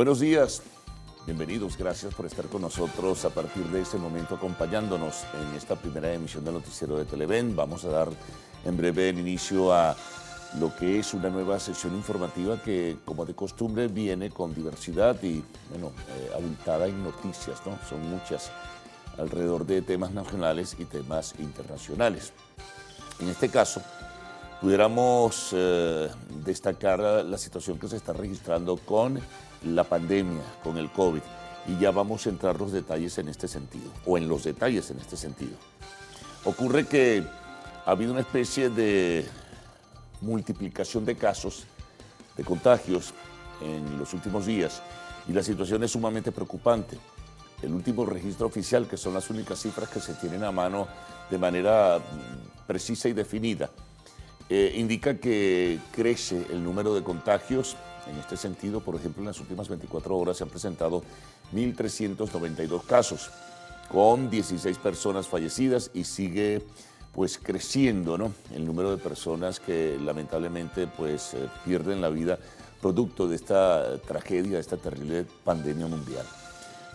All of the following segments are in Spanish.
Buenos días, bienvenidos, gracias por estar con nosotros a partir de este momento acompañándonos en esta primera emisión del noticiero de Televen. Vamos a dar en breve el inicio a lo que es una nueva sesión informativa que, como de costumbre, viene con diversidad y, abultada en noticias, ¿no? Son muchas alrededor de temas nacionales y temas internacionales. En este caso, pudiéramos destacar la situación que se está registrando con la pandemia, con el COVID, y ya vamos a entrar los detalles en este sentido, o en los detalles en este sentido. Ocurre que ha habido una especie de multiplicación de casos, de contagios en los últimos días, y la situación es sumamente preocupante. El último registro oficial, que son las únicas cifras que se tienen a mano de manera precisa y definida, indica que crece el número de contagios. En este sentido, por ejemplo, en las últimas 24 horas se han presentado 1.392 casos, con 16 personas fallecidas y sigue pues creciendo, ¿no?, el número de personas que lamentablemente pues pierden la vida producto de esta tragedia, de esta terrible pandemia mundial.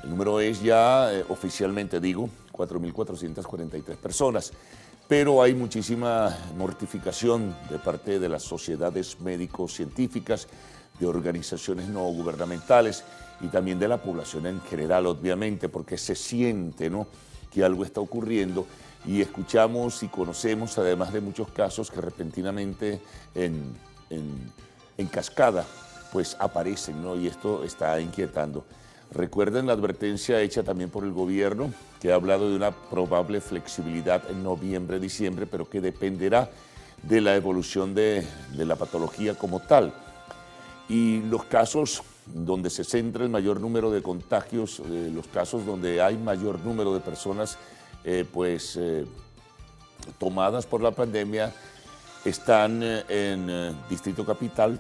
El número es ya, oficialmente digo, 4.443 personas, pero hay muchísima mortificación de parte de las sociedades médico-científicas, de organizaciones no gubernamentales y también de la población en general, obviamente, porque se siente, ¿no?, que algo está ocurriendo y escuchamos y conocemos, además de muchos casos que repentinamente en cascada pues aparecen, ¿no?, y esto está inquietando. Recuerden la advertencia hecha también por el gobierno, que ha hablado de una probable flexibilidad en noviembre, diciembre, pero que dependerá de la evolución de la patología como tal. Y los casos donde se centra el mayor número de contagios, los casos donde hay mayor número de personas tomadas por la pandemia, están en Distrito Capital,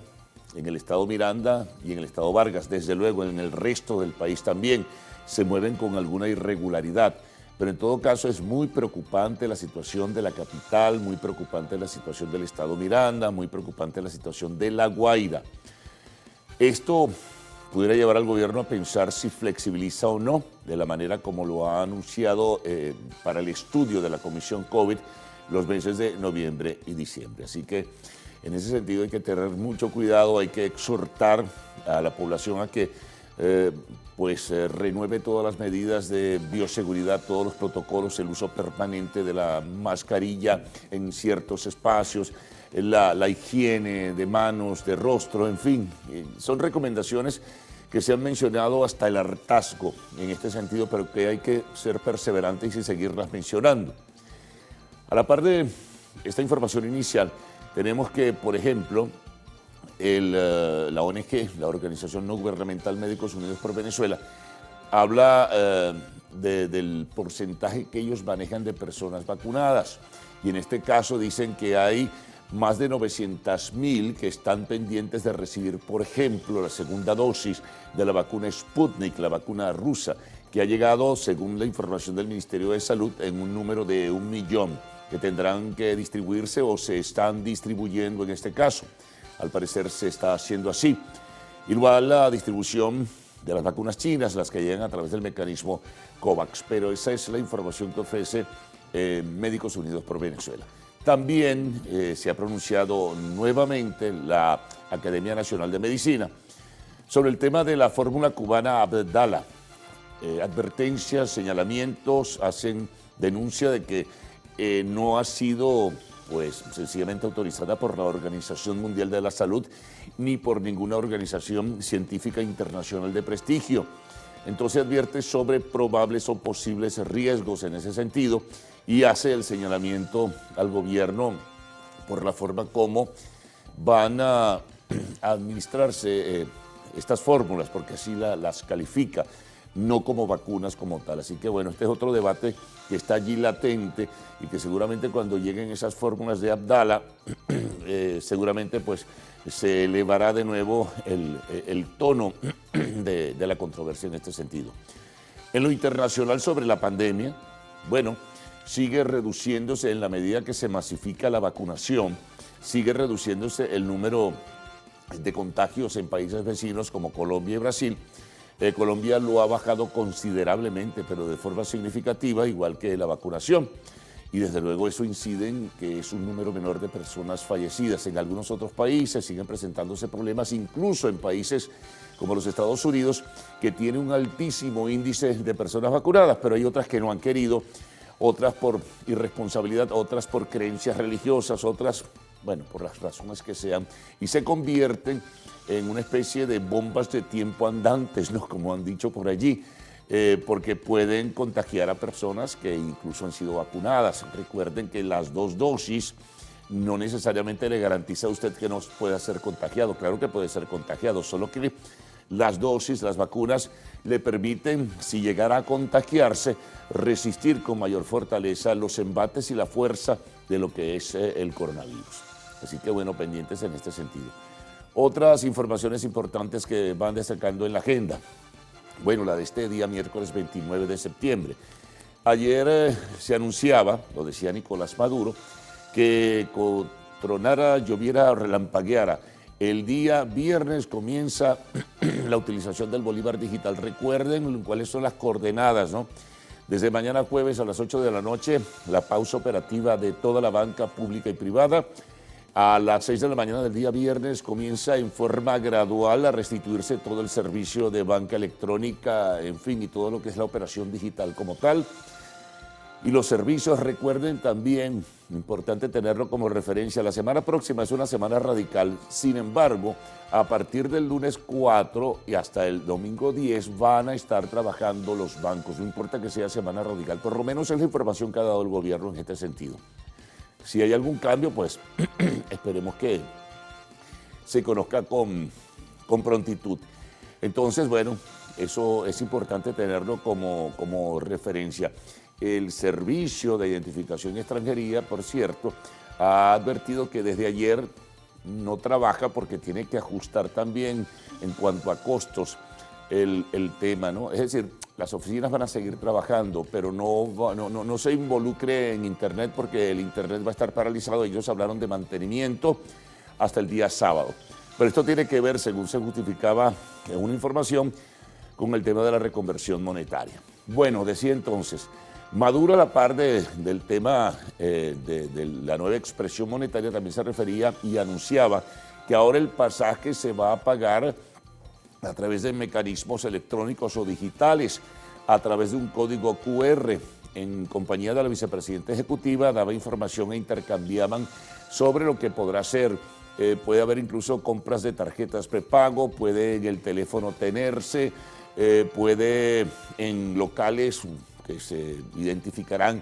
en el estado Miranda y en el estado Vargas. Desde luego, en el resto del país también se mueven con alguna irregularidad. Pero en todo caso es muy preocupante la situación de la capital, muy preocupante la situación del estado Miranda, muy preocupante la situación de La Guaira. Esto pudiera llevar al gobierno a pensar si flexibiliza o no, de la manera como lo ha anunciado para el estudio de la Comisión COVID los meses de noviembre y diciembre. Así que en ese sentido hay que tener mucho cuidado, hay que exhortar a la población a que renueve todas las medidas de bioseguridad, todos los protocolos, el uso permanente de la mascarilla en ciertos espacios, la higiene de manos, de rostro, en fin. Son recomendaciones que se han mencionado hasta el hartazgo en este sentido, pero que hay que ser perseverantes y seguirlas mencionando. A la par de esta información inicial, tenemos que, por ejemplo, la ONG, la Organización No Gubernamental Médicos Unidos por Venezuela, habla del porcentaje que ellos manejan de personas vacunadas. Y en este caso dicen que hay más de 900.000 que están pendientes de recibir, por ejemplo, la segunda dosis de la vacuna Sputnik, la vacuna rusa, que ha llegado, según la información del Ministerio de Salud, en un número de 1 millón, que tendrán que distribuirse o se están distribuyendo en este caso. Al parecer se está haciendo así. Igual la distribución de las vacunas chinas, las que llegan a través del mecanismo COVAX, pero esa es la información que ofrece Médicos Unidos por Venezuela. También se ha pronunciado nuevamente la Academia Nacional de Medicina sobre el tema de la fórmula cubana Abdala. Advertencias, señalamientos, hacen denuncia de que no ha sido sencillamente autorizada por la Organización Mundial de la Salud ni por ninguna organización científica internacional de prestigio. Entonces advierte sobre probables o posibles riesgos en ese sentido y hace el señalamiento al gobierno por la forma como van a administrarse estas fórmulas, porque así las califica, no como vacunas como tal. Así que bueno, este es otro debate que está allí latente y que seguramente cuando lleguen esas fórmulas de Abdala, seguramente pues se elevará de nuevo el tono de la controversia en este sentido. En lo internacional sobre la pandemia, bueno, sigue reduciéndose en la medida que se masifica la vacunación, sigue reduciéndose el número de contagios en países vecinos como Colombia y Brasil, Colombia lo ha bajado considerablemente, pero de forma significativa, igual que la vacunación. Y desde luego eso incide en que es un número menor de personas fallecidas. En algunos otros países siguen presentándose problemas, incluso en países como los Estados Unidos, que tiene un altísimo índice de personas vacunadas, pero hay otras que no han querido, otras por irresponsabilidad, otras por creencias religiosas, otras, bueno, por las razones que sean, y se convierten en una especie de bombas de tiempo andantes, ¿no? Como han dicho por allí, porque pueden contagiar a personas que incluso han sido vacunadas. Recuerden que las 2 dosis no necesariamente le garantiza a usted que no pueda ser contagiado. Claro que puede ser contagiado, solo que las dosis, las vacunas, le permiten, si llegara a contagiarse, resistir con mayor fortaleza los embates y la fuerza de lo que es el coronavirus. Así que bueno, pendientes en este sentido. Otras informaciones importantes que van destacando en la agenda. Bueno, la de este día, miércoles 29 de septiembre. Ayer se anunciaba, lo decía Nicolás Maduro, que tronara, lloviera, relampagueara. El día viernes comienza la utilización del Bolívar Digital. Recuerden cuáles son las coordenadas, ¿no? Desde mañana jueves a las 8 de la noche, la pausa operativa de toda la banca pública y privada. A las 6 de la mañana del día viernes comienza en forma gradual a restituirse todo el servicio de banca electrónica, en fin, y todo lo que es la operación digital como tal. Y los servicios, recuerden también, importante tenerlo como referencia, la semana próxima es una semana radical. Sin embargo, a partir del lunes 4 y hasta el domingo 10 van a estar trabajando los bancos. No importa que sea semana radical, por lo menos es la información que ha dado el gobierno en este sentido. Si hay algún cambio, pues esperemos que se conozca con prontitud. Entonces, bueno, eso es importante tenerlo como referencia. El Servicio de Identificación y Extranjería, por cierto, ha advertido que desde ayer no trabaja porque tiene que ajustar también en cuanto a costos el tema, ¿no? Es decir, las oficinas van a seguir trabajando, pero no se involucre en Internet porque el Internet va a estar paralizado. Ellos hablaron de mantenimiento hasta el día sábado. Pero esto tiene que ver, según se justificaba en una información, con el tema de la reconversión monetaria. Bueno, decía entonces, Maduro, a la par del tema de la nueva expresión monetaria, también se refería y anunciaba que ahora el pasaje se va a pagar a través de mecanismos electrónicos o digitales, a través de un código QR. En compañía de la vicepresidenta ejecutiva daba información e intercambiaban sobre lo que podrá ser. Puede haber incluso compras de tarjetas prepago, puede en el teléfono tenerse, puede en locales que se identificarán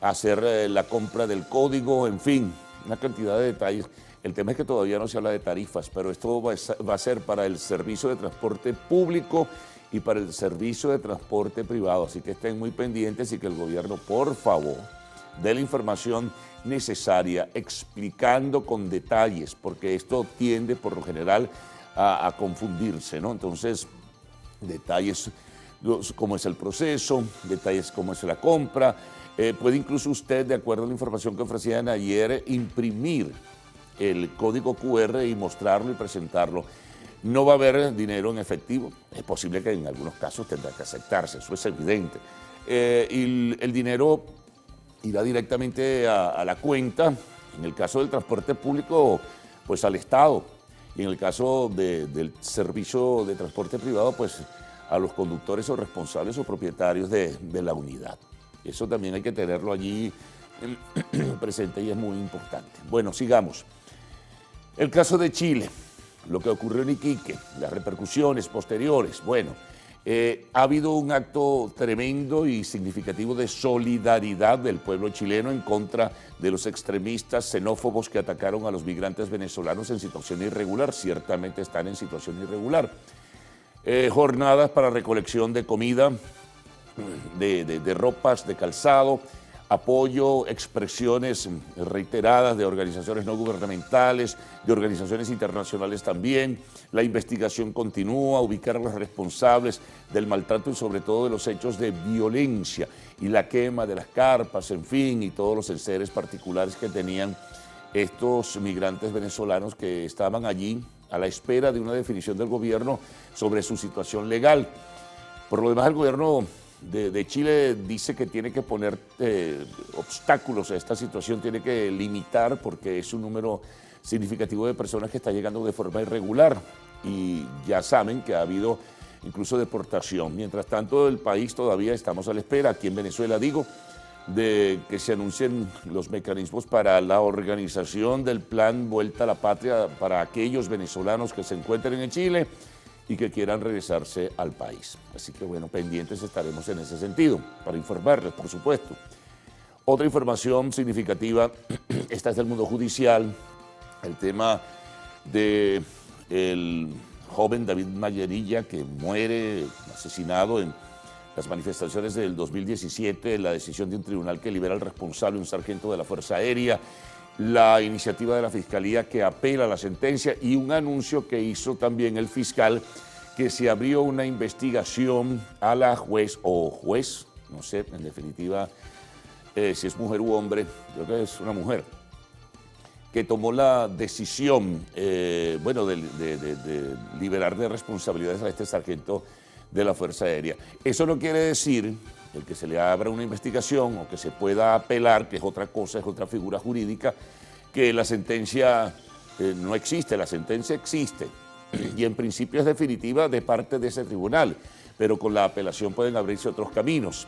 hacer la compra del código, en fin, una cantidad de detalles. El tema es que todavía no se habla de tarifas, pero esto va a ser para el servicio de transporte público y para el servicio de transporte privado. Así que estén muy pendientes y que el gobierno, por favor, dé la información necesaria, explicando con detalles, porque esto tiende por lo general a confundirse, ¿no? Entonces, detalles cómo es el proceso, detalles cómo es la compra. Puede incluso usted, de acuerdo a la información que ofrecían ayer, imprimir el código QR y mostrarlo y presentarlo. No va a haber dinero en efectivo, es posible que en algunos casos tendrá que aceptarse, eso es evidente. Y el dinero irá directamente a la cuenta, en el caso del transporte público, pues al Estado, y en el caso del servicio de transporte privado, pues a los conductores o responsables o propietarios de la unidad. Eso también hay que tenerlo allí presente y es muy importante. Bueno, sigamos. El caso de Chile, lo que ocurrió en Iquique, las repercusiones posteriores. Bueno, ha habido un acto tremendo y significativo de solidaridad del pueblo chileno en contra de los extremistas xenófobos que atacaron a los migrantes venezolanos en situación irregular. Ciertamente están en situación irregular. Jornadas para recolección de comida, de ropas, de calzado, apoyo, expresiones reiteradas de organizaciones no gubernamentales, de organizaciones internacionales también. La investigación continúa, ubicar a los responsables del maltrato y sobre todo de los hechos de violencia y la quema de las carpas, en fin, y todos los enseres particulares que tenían estos migrantes venezolanos que estaban allí a la espera de una definición del gobierno sobre su situación legal. Por lo demás, el gobierno de Chile dice que tiene que poner obstáculos a esta situación, tiene que limitar, porque es un número significativo de personas que está llegando de forma irregular y ya saben que ha habido incluso deportación. Mientras tanto, el país todavía estamos a la espera, aquí en Venezuela digo, de que se anuncien los mecanismos para la organización del plan Vuelta a la Patria para aquellos venezolanos que se encuentren en Chile y que quieran regresarse al país. Así que bueno, pendientes estaremos en ese sentido, para informarles, por supuesto. Otra información significativa, esta es del mundo judicial, el tema del joven David Mayerilla, que muere asesinado en las manifestaciones del 2017, la decisión de un tribunal que libera al responsable, un sargento de la Fuerza Aérea, la iniciativa de la Fiscalía que apela a la sentencia y un anuncio que hizo también el fiscal que se abrió una investigación a la juez o juez, no sé, en definitiva, si es mujer u hombre, creo que es una mujer, que tomó la decisión, bueno, de liberar de responsabilidades a este sargento de la Fuerza Aérea. Eso no quiere decir el que se le abra una investigación o que se pueda apelar, que es otra cosa, es otra figura jurídica, que la sentencia no existe, la sentencia existe y en principio es definitiva de parte de ese tribunal, pero con la apelación pueden abrirse otros caminos.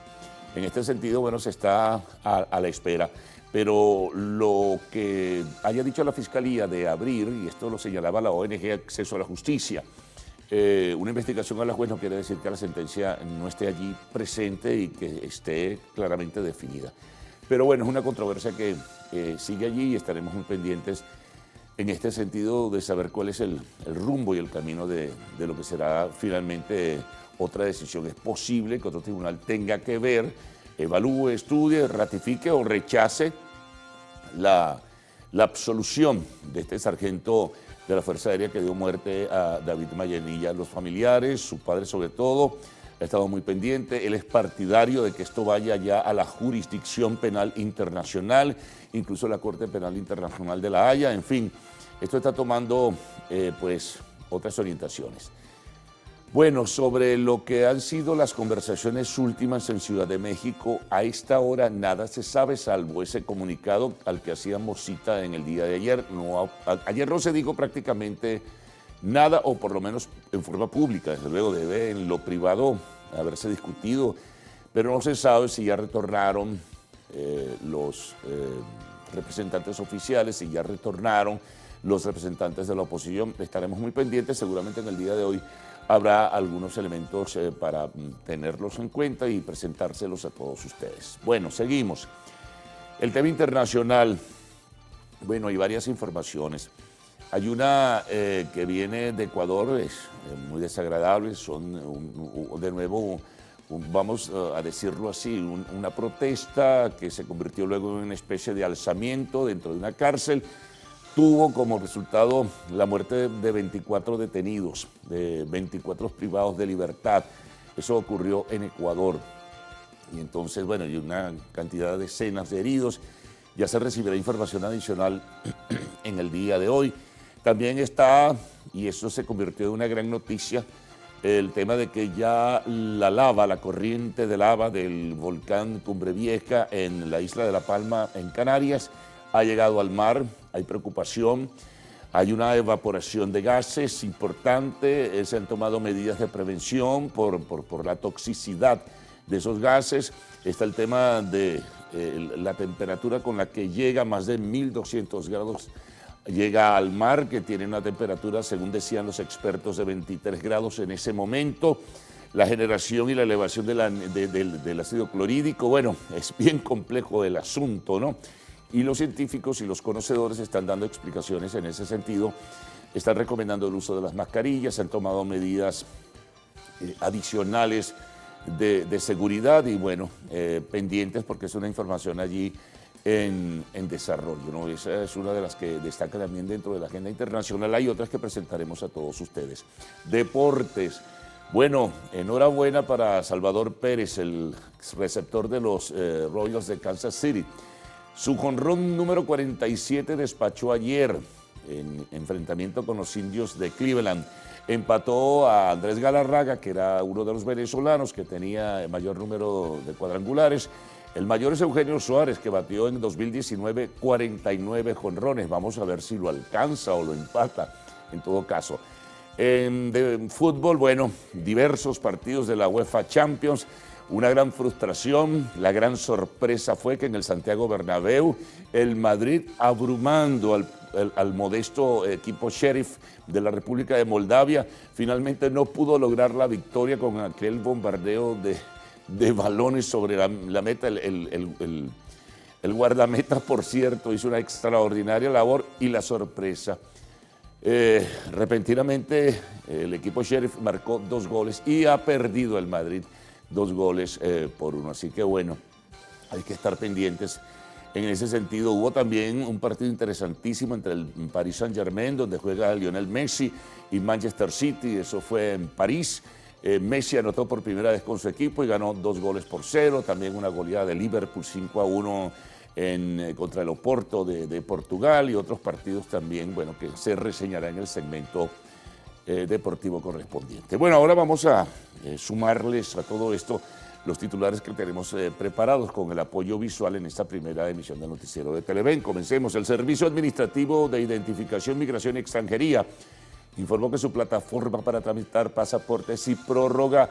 En este sentido, bueno, se está a la espera, pero lo que haya dicho la Fiscalía de abrir, y esto lo señalaba la ONG Acceso a la Justicia, una investigación a la juez no quiere decir que la sentencia no esté allí presente y que esté claramente definida. Pero bueno, es una controversia que sigue allí y estaremos muy pendientes en este sentido de saber cuál es el rumbo y el camino de lo que será finalmente otra decisión. Es posible que otro tribunal tenga que ver, evalúe, estudie, ratifique o rechace la absolución de este sargento de la Fuerza Aérea que dio muerte a David Mayerilla. Los familiares, su padre sobre todo, ha estado muy pendiente. Él es partidario de que esto vaya ya a la jurisdicción penal internacional, incluso la Corte Penal Internacional de La Haya. En fin, esto está tomando pues otras orientaciones. Bueno, sobre lo que han sido las conversaciones últimas en Ciudad de México, a esta hora nada se sabe, salvo ese comunicado al que hacíamos cita en el día de ayer. Ayer no se dijo prácticamente nada, o por lo menos en forma pública. Desde luego debe en lo privado haberse discutido, pero no se sabe si ya retornaron los representantes oficiales, si ya retornaron los representantes de la oposición. Estaremos muy pendientes, seguramente en el día de hoy habrá algunos elementos para tenerlos en cuenta y presentárselos a todos ustedes. Bueno, seguimos. El tema internacional, bueno, hay varias informaciones. Hay una que viene de Ecuador, es muy desagradable, son de nuevo, vamos a decirlo así, una protesta que se convirtió luego en una especie de alzamiento dentro de una cárcel. Tuvo como resultado la muerte de 24 detenidos, de 24 privados de libertad. Eso ocurrió en Ecuador. Y entonces, bueno, hay una cantidad de decenas de heridos. Ya se recibirá información adicional en el día de hoy. También está, y eso se convirtió en una gran noticia, el tema de que ya la lava, la corriente de lava del volcán Cumbre Vieja en la isla de La Palma, en Canarias, ha llegado al mar. Hay preocupación, hay una evaporación de gases importante, se han tomado medidas de prevención por la toxicidad de esos gases. Está el tema de la temperatura con la que llega, más de 1200 grados, llega al mar, que tiene una temperatura, según decían los expertos, de 23 grados en ese momento. La generación y la elevación del ácido clorhídrico, bueno, es bien complejo el asunto, ¿no? Y los científicos y los conocedores están dando explicaciones en ese sentido, están recomendando el uso de las mascarillas, se han tomado medidas adicionales de seguridad y bueno, pendientes porque es una información allí en desarrollo, ¿no? Esa es una de las que destaca también dentro de la agenda internacional. Hay otras que presentaremos a todos ustedes. Deportes. Bueno, enhorabuena para Salvador Pérez, el receptor de los Royals de Kansas City. Su jonrón número 47 despachó ayer. en enfrentamiento con los Indios de Cleveland. Empató a Andrés Galarraga, que era uno de los venezolanos que tenía el mayor número de cuadrangulares. El mayor es Eugenio Suárez, que batió en 2019 49 jonrones. Vamos a ver si lo alcanza o lo empata, en todo caso. De fútbol, bueno, diversos partidos de la UEFA Champions. Una gran frustración, la gran sorpresa fue que en el Santiago Bernabéu, el Madrid abrumando al modesto equipo Sheriff de la República de Moldavia, finalmente no pudo lograr la victoria con aquel bombardeo de balones sobre la meta. El guardameta, por cierto, hizo una extraordinaria labor y la sorpresa. Repentinamente el equipo Sheriff marcó 2 goles y ha perdido el Madrid 2-1, así que bueno, hay que estar pendientes en ese sentido. Hubo también un partido interesantísimo entre el Paris Saint-Germain, donde juega Lionel Messi, y Manchester City, eso fue en París. Messi anotó por primera vez con su equipo y ganó 2-0, también una goleada de Liverpool 5-1 contra el Oporto de Portugal, y otros partidos también, bueno, que se reseñará en el segmento deportivo correspondiente. Bueno, ahora vamos a sumarles a todo esto los titulares que tenemos preparados con el apoyo visual en esta primera emisión del noticiero de Televen. Comencemos. El Servicio Administrativo de Identificación, Migración y Extranjería informó que su plataforma para tramitar pasaportes y prórroga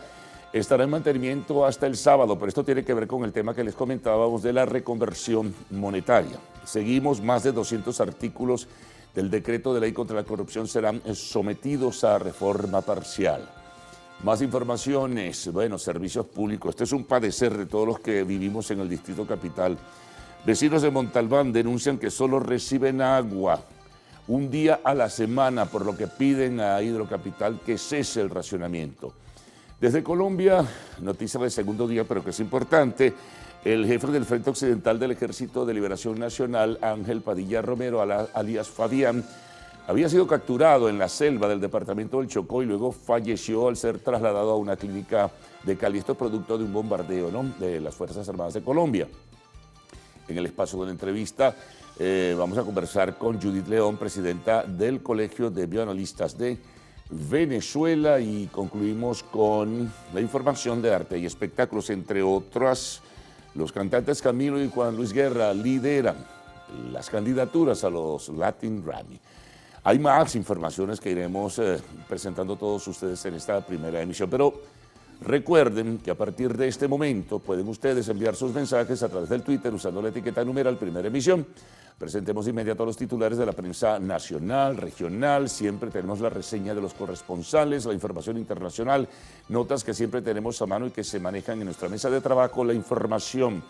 estará en mantenimiento hasta el sábado, pero esto tiene que ver con el tema que les comentábamos de la reconversión monetaria. Seguimos, más de 200 artículos del decreto de ley contra la corrupción serán sometidos a reforma parcial. Más informaciones, bueno, servicios públicos. Este es un padecer de todos los que vivimos en el Distrito Capital. Vecinos de Montalbán denuncian que solo reciben agua un día a la semana, por lo que piden a Hidrocapital que cese el racionamiento. Desde Colombia, noticia del segundo día, pero que es importante, el jefe del Frente Occidental del Ejército de Liberación Nacional, Ángel Padilla Romero, alias Fabián, había sido capturado en la selva del departamento del Chocó y luego falleció al ser trasladado a una clínica de Cali. Esto es producto de un bombardeo, ¿no?, de las Fuerzas Armadas de Colombia. En el espacio de la entrevista vamos a conversar con Judith León, presidenta del Colegio de Bioanalistas de Venezuela, y concluimos con la información de arte y espectáculos. Entre otras, los cantantes Camilo y Juan Luis Guerra lideran las candidaturas a los Latin Grammy. Hay más informaciones que iremos presentando a todos ustedes en esta primera emisión, pero recuerden que a partir de este momento pueden ustedes enviar sus mensajes a través del Twitter usando la etiqueta numeral Primera Emisión. Presentemos de inmediato a los titulares de la prensa nacional, regional. Siempre tenemos la reseña de los corresponsales, la información internacional, notas que siempre tenemos a mano y que se manejan en nuestra mesa de trabajo, la información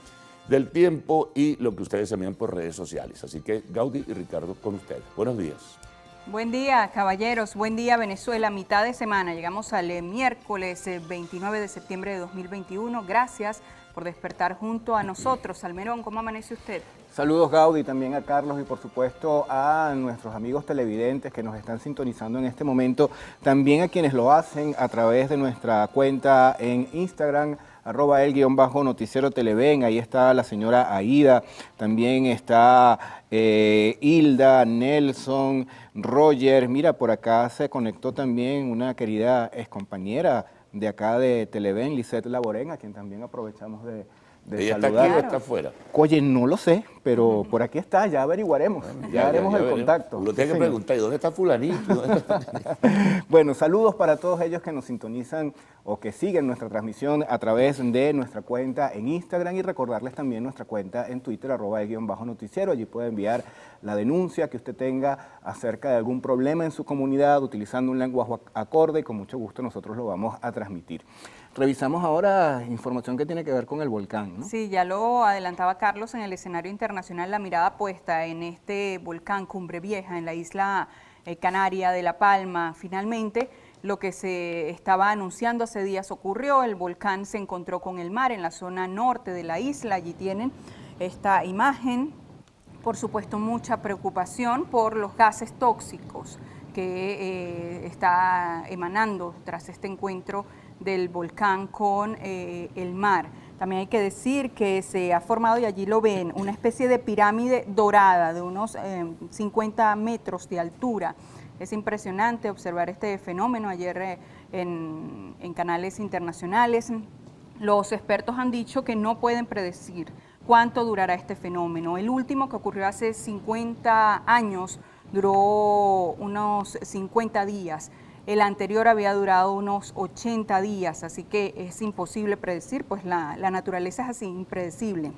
del tiempo y lo que ustedes envían por redes sociales. Así que Gaudí y Ricardo, con ustedes. Buenos días. Buen día, caballeros. Buen día, Venezuela. Mitad de semana. Llegamos al miércoles 29 de septiembre de 2021. Gracias por despertar junto a nosotros. Almerón, ¿cómo amanece usted? Saludos, Gaudí, también a Carlos y por supuesto a nuestros amigos televidentes que nos están sintonizando en este momento. También a quienes lo hacen a través de nuestra cuenta en Instagram, @el_noticiero Televen. Ahí está la señora Aida, también está Hilda, Nelson, Roger. Mira, por acá se conectó también una querida excompañera de acá de Televen, Lisette Laborén, a quien también aprovechamos de ¿Ella saludar. está aquí o está afuera? Oye, no lo sé, pero por aquí está, ya averiguaremos, ya haremos el contacto. Lo tiene que preguntar, ¿y dónde está fulanito? Bueno, saludos para todos ellos que nos sintonizan o que siguen nuestra transmisión a través de nuestra cuenta en Instagram, y recordarles también nuestra cuenta en Twitter, @el_noticiero. Allí puede enviar la denuncia que usted tenga acerca de algún problema en su comunidad utilizando un lenguaje acorde, y con mucho gusto nosotros lo vamos a transmitir. Revisamos ahora información que tiene que ver con el volcán, ¿no? Sí, ya lo adelantaba Carlos, en el escenario internacional la mirada puesta en este volcán Cumbre Vieja en la isla canaria de La Palma. Finalmente, lo que se estaba anunciando hace días ocurrió. El volcán se encontró con el mar en la zona norte de la isla. Allí tienen esta imagen. Por supuesto, mucha preocupación por los gases tóxicos que está emanando tras este encuentro del volcán con el mar. También hay que decir que se ha formado, y allí lo ven, una especie de pirámide dorada de unos 50 metros de altura. Es impresionante observar este fenómeno ayer en canales internacionales. Los expertos han dicho que no pueden predecir cuánto durará este fenómeno. El último, que ocurrió hace 50 años, duró unos 50 días. El anterior había durado unos 80 días, así que es imposible predecir, pues la naturaleza es así, impredecible.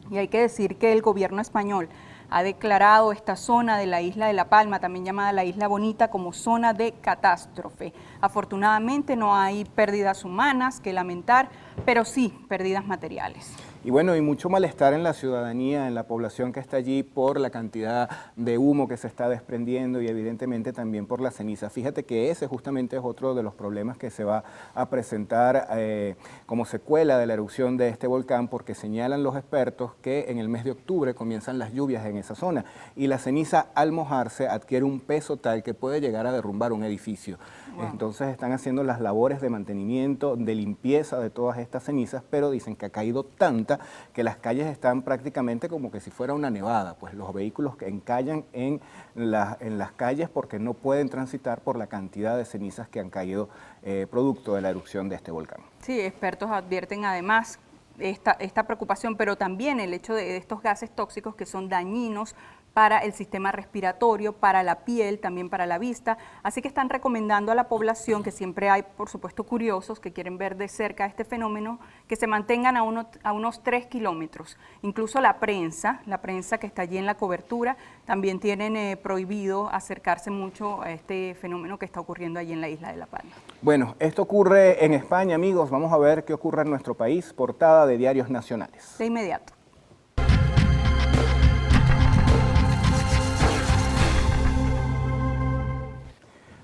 Y hay que decir que el gobierno español ha declarado esta zona de la isla de La Palma, también llamada la Isla Bonita, como zona de catástrofe. Afortunadamente no hay pérdidas humanas que lamentar, pero sí pérdidas materiales. Y bueno, y mucho malestar en la ciudadanía, en la población que está allí por la cantidad de humo que se está desprendiendo y evidentemente también por la ceniza. Fíjate que ese justamente es otro de los problemas que se va a presentar como secuela de la erupción de este volcán, porque señalan los expertos que en el mes de octubre comienzan las lluvias en esa zona y la ceniza al mojarse adquiere un peso tal que puede llegar a derrumbar un edificio. Wow. Entonces están haciendo las labores de mantenimiento, de limpieza de todas estas cenizas, pero dicen que ha caído tanta que las calles están prácticamente como que si fuera una nevada, pues los vehículos que encallan en las calles porque no pueden transitar por la cantidad de cenizas que han caído producto de la erupción de este volcán. Sí, expertos advierten además esta preocupación, pero también el hecho de estos gases tóxicos que son dañinos para el sistema respiratorio, para la piel, también para la vista. Así que están recomendando a la población, que siempre hay, por supuesto, curiosos que quieren ver de cerca este fenómeno, que se mantengan a unos 3 kilómetros. Incluso la prensa que está allí en la cobertura, también tienen prohibido acercarse mucho a este fenómeno que está ocurriendo allí en la isla de La Palma. Bueno, esto ocurre en España, amigos. Vamos a ver qué ocurre en nuestro país. Portada de diarios nacionales. De inmediato.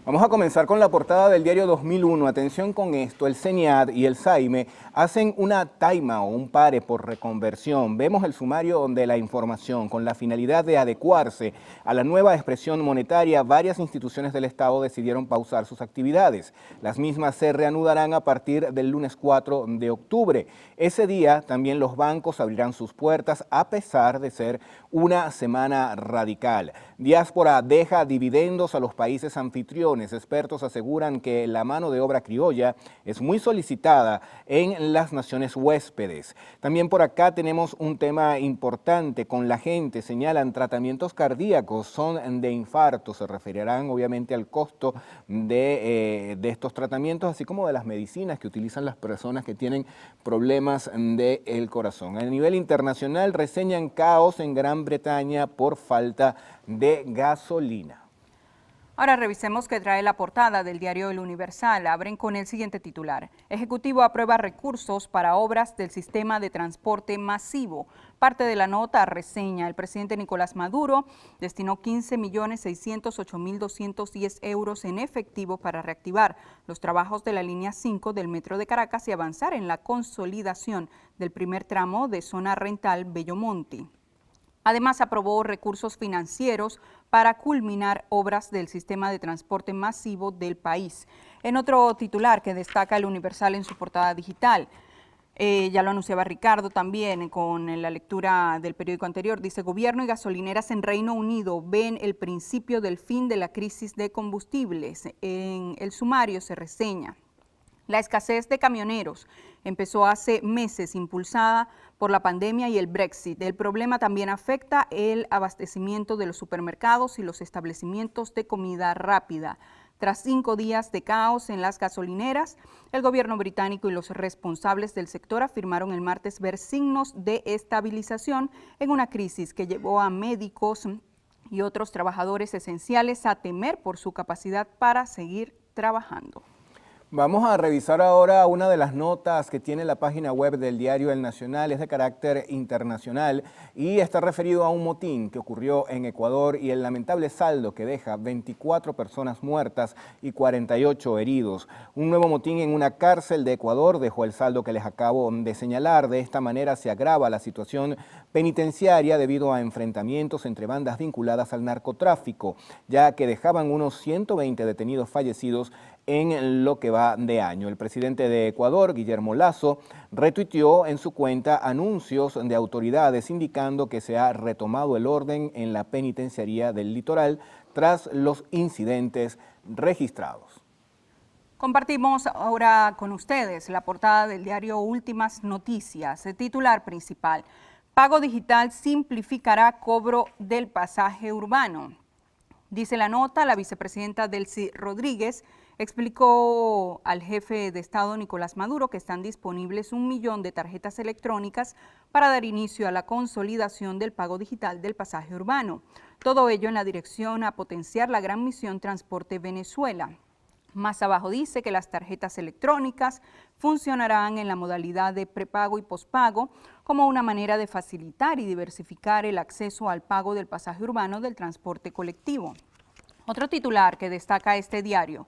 Vamos a comenzar con la portada del diario 2001. Atención con esto, el CENIAT y el SAIME hacen una taima o un pare por reconversión. Vemos el sumario de la información. Con la finalidad de adecuarse a la nueva expresión monetaria, varias instituciones del Estado decidieron pausar sus actividades. Las mismas se reanudarán a partir del lunes 4 de octubre. Ese día también los bancos abrirán sus puertas a pesar de ser una semana radical. Diáspora deja dividendos a los países anfitriones. Expertos aseguran que la mano de obra criolla es muy solicitada en las naciones huéspedes. También por acá tenemos un tema importante con la gente. Señalan tratamientos cardíacos son de infarto. Se referirán obviamente al costo de estos tratamientos, así como de las medicinas que utilizan las personas que tienen problemas del corazón. A nivel internacional reseñan caos en Gran Bretaña por falta de gasolina. Ahora revisemos qué trae la portada del diario El Universal. Abren con el siguiente titular. Ejecutivo aprueba recursos para obras del sistema de transporte masivo. Parte de la nota reseña, el presidente Nicolás Maduro destinó 15.608.210 euros en efectivo para reactivar los trabajos de la línea 5 del Metro de Caracas y avanzar en la consolidación del primer tramo de zona rental Bellomonte. Además, aprobó recursos financieros para culminar obras del sistema de transporte masivo del país. En otro titular que destaca El Universal en su portada digital, ya lo anunciaba Ricardo también con la lectura del periódico anterior, dice: gobierno y gasolineras en Reino Unido ven el principio del fin de la crisis de combustibles. En el sumario se reseña: la escasez de camioneros empezó hace meses, impulsada por la pandemia y el Brexit. El problema también afecta el abastecimiento de los supermercados y los establecimientos de comida rápida. Tras 5 días de caos en las gasolineras, el gobierno británico y los responsables del sector afirmaron el martes ver signos de estabilización en una crisis que llevó a médicos y otros trabajadores esenciales a temer por su capacidad para seguir trabajando. Vamos a revisar ahora una de las notas que tiene la página web del diario El Nacional. Es de carácter internacional y está referido a un motín que ocurrió en Ecuador y el lamentable saldo que deja 24 personas muertas y 48 heridos. Un nuevo motín en una cárcel de Ecuador dejó el saldo que les acabo de señalar. De esta manera se agrava la situación penitenciaria debido a enfrentamientos entre bandas vinculadas al narcotráfico, ya que dejaban unos 120 detenidos fallecidos en lo que va de año. El presidente de Ecuador, Guillermo Lasso, retuiteó en su cuenta anuncios de autoridades indicando que se ha retomado el orden en la penitenciaría del Litoral tras los incidentes registrados. Compartimos ahora con ustedes la portada del diario Últimas Noticias. El titular principal: pago digital simplificará cobro del pasaje urbano. Dice la nota, la vicepresidenta Delcy Rodríguez explicó al jefe de Estado Nicolás Maduro que están disponibles 1 millón de tarjetas electrónicas para dar inicio a la consolidación del pago digital del pasaje urbano. Todo ello en la dirección a potenciar la gran misión Transporte Venezuela. Más abajo dice que las tarjetas electrónicas funcionarán en la modalidad de prepago y pospago como una manera de facilitar y diversificar el acceso al pago del pasaje urbano del transporte colectivo. Otro titular que destaca este diario: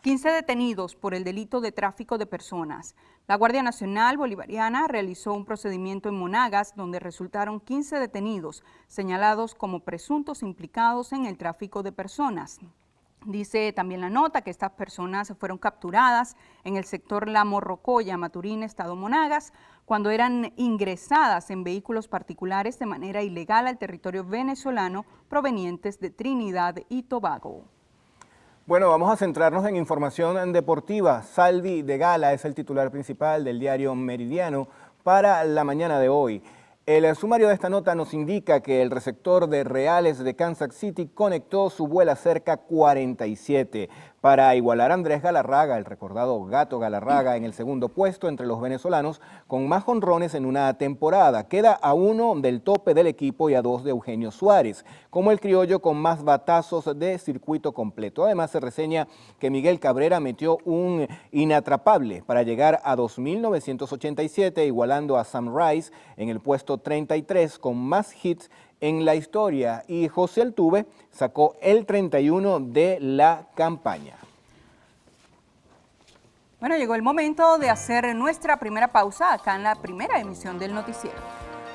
15 detenidos por el delito de tráfico de personas. La Guardia Nacional Bolivariana realizó un procedimiento en Monagas donde resultaron 15 detenidos señalados como presuntos implicados en el tráfico de personas. Dice también la nota que estas personas fueron capturadas en el sector La Morrocoya, Maturín, Estado Monagas, cuando eran ingresadas en vehículos particulares de manera ilegal al territorio venezolano provenientes de Trinidad y Tobago. Bueno, vamos a centrarnos en información deportiva. Salvi de Gala es el titular principal del diario Meridiano para la mañana de hoy. El sumario de esta nota nos indica que el receptor de Reales de Kansas City conectó su vuela cerca 47 para igualar a Andrés Galarraga, el recordado Gato Galarraga, en el segundo puesto entre los venezolanos con más jonrones en una temporada. Queda a 1 del tope del equipo y a 2 de Eugenio Suárez, como el criollo con más batazos de circuito completo. Además, se reseña que Miguel Cabrera metió un inatrapable para llegar a 2.987, igualando a Sam Rice en el puesto 33 con más hits en la historia, y José Altuve sacó el 31 de la campaña. Bueno, llegó el momento de hacer nuestra primera pausa acá en la primera emisión del noticiero.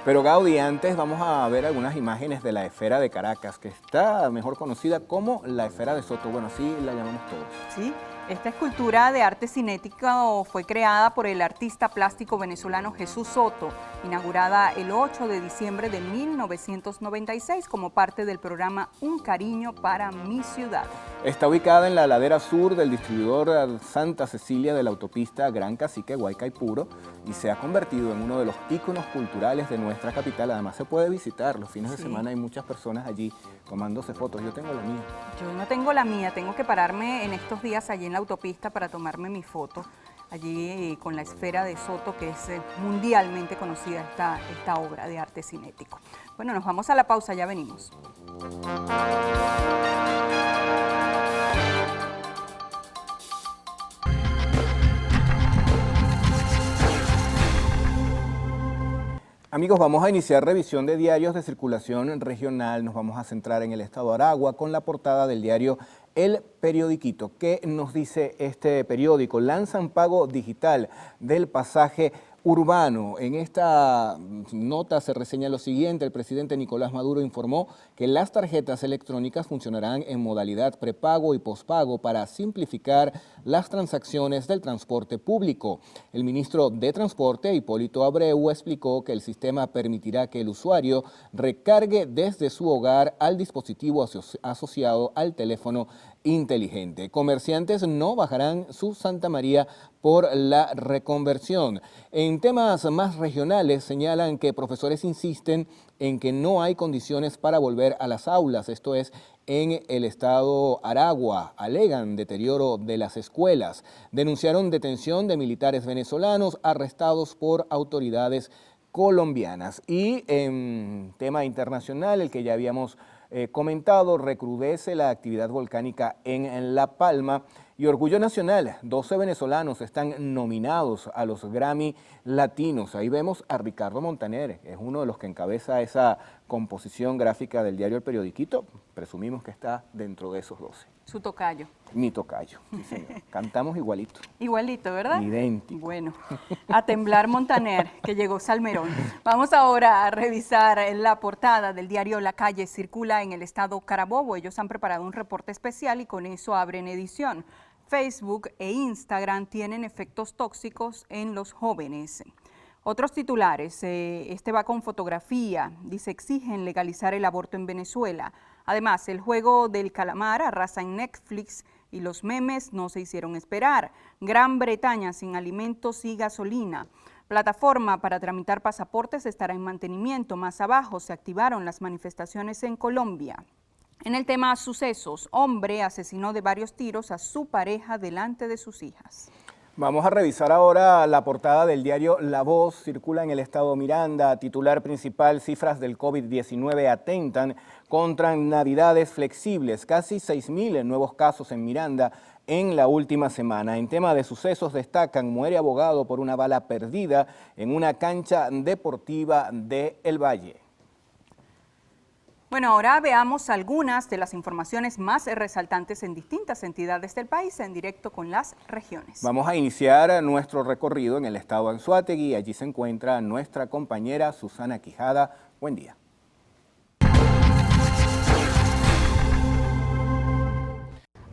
Pero Gaudí, antes vamos a ver algunas imágenes de la esfera de Caracas, que está mejor conocida como la esfera de Soto. Bueno, así la llamamos todos. Sí, esta escultura de arte cinético fue creada por el artista plástico venezolano Jesús Soto, inaugurada el 8 de diciembre de 1996 como parte del programa Un Cariño para mi Ciudad. Está ubicada en la ladera sur del distribuidor Santa Cecilia de la autopista Gran Cacique Guaycaipuro y se ha convertido en uno de los íconos culturales de nuestra capital. Además, se puede visitar. Los fines de semana hay muchas personas allí tomándose fotos. Yo tengo la mía. Yo no tengo la mía. Tengo que pararme en estos días allí en la autopista para tomarme mi foto. Allí con la esfera de Soto, que es mundialmente conocida esta obra de arte cinético. Bueno, nos vamos a la pausa, ya venimos. Amigos, vamos a iniciar revisión de diarios de circulación regional. Nos vamos a centrar en el estado de Aragua con la portada del diario El Periodiquito. ¿Qué nos dice este periódico? Lanzan pago digital del pasaje urbano. En esta nota se reseña lo siguiente: el presidente Nicolás Maduro informó que las tarjetas electrónicas funcionarán en modalidad prepago y pospago para simplificar las transacciones del transporte público. El ministro de Transporte, Hipólito Abreu, explicó que el sistema permitirá que el usuario recargue desde su hogar al dispositivo asociado al teléfono inteligente. Comerciantes no bajarán su Santa María por la reconversión. En temas más regionales señalan que profesores insisten en que no hay condiciones para volver a las aulas, esto es, en el estado Aragua. Alegan deterioro de las escuelas. Denunciaron detención de militares venezolanos arrestados por autoridades colombianas. Y en tema internacional, el que ya habíamos comentado, recrudece la actividad volcánica en La Palma. Y Orgullo Nacional, 12 venezolanos están nominados a los Grammy Latinos. Ahí vemos a Ricardo Montaner, es uno de los que encabeza esa composición gráfica del diario El Periodiquito. Presumimos que está dentro de esos 12. Su tocayo. Mi tocayo, sí señor. Cantamos igualito. Igualito, ¿verdad? Idéntico. Bueno, a temblar Montaner, que llegó Salmerón. Vamos ahora a revisar la portada del diario La Calle Circula en el estado Carabobo. Ellos han preparado un reporte especial y con eso abren edición. Facebook e Instagram tienen efectos tóxicos en los jóvenes. Otros titulares, este va con fotografía, dice exigen legalizar el aborto en Venezuela. Además, el juego del calamar arrasa en Netflix y los memes no se hicieron esperar. Gran Bretaña sin alimentos y gasolina. Plataforma para tramitar pasaportes estará en mantenimiento. Más abajo se activaron las manifestaciones en Colombia. En el tema sucesos, hombre asesinó de varios tiros a su pareja delante de sus hijas. Vamos a revisar ahora la portada del diario La Voz. Circula en el estado Miranda, titular principal: cifras del COVID-19 atentan contra navidades flexibles. Casi 6.000 nuevos casos en Miranda en la última semana. En tema de sucesos destacan: muere abogado por una bala perdida en una cancha deportiva de El Valle. Bueno, ahora veamos algunas de las informaciones más resaltantes en distintas entidades del país en directo con las regiones. Vamos a iniciar nuestro recorrido en el estado Anzoátegui. Allí se encuentra nuestra compañera Susana Quijada. Buen día.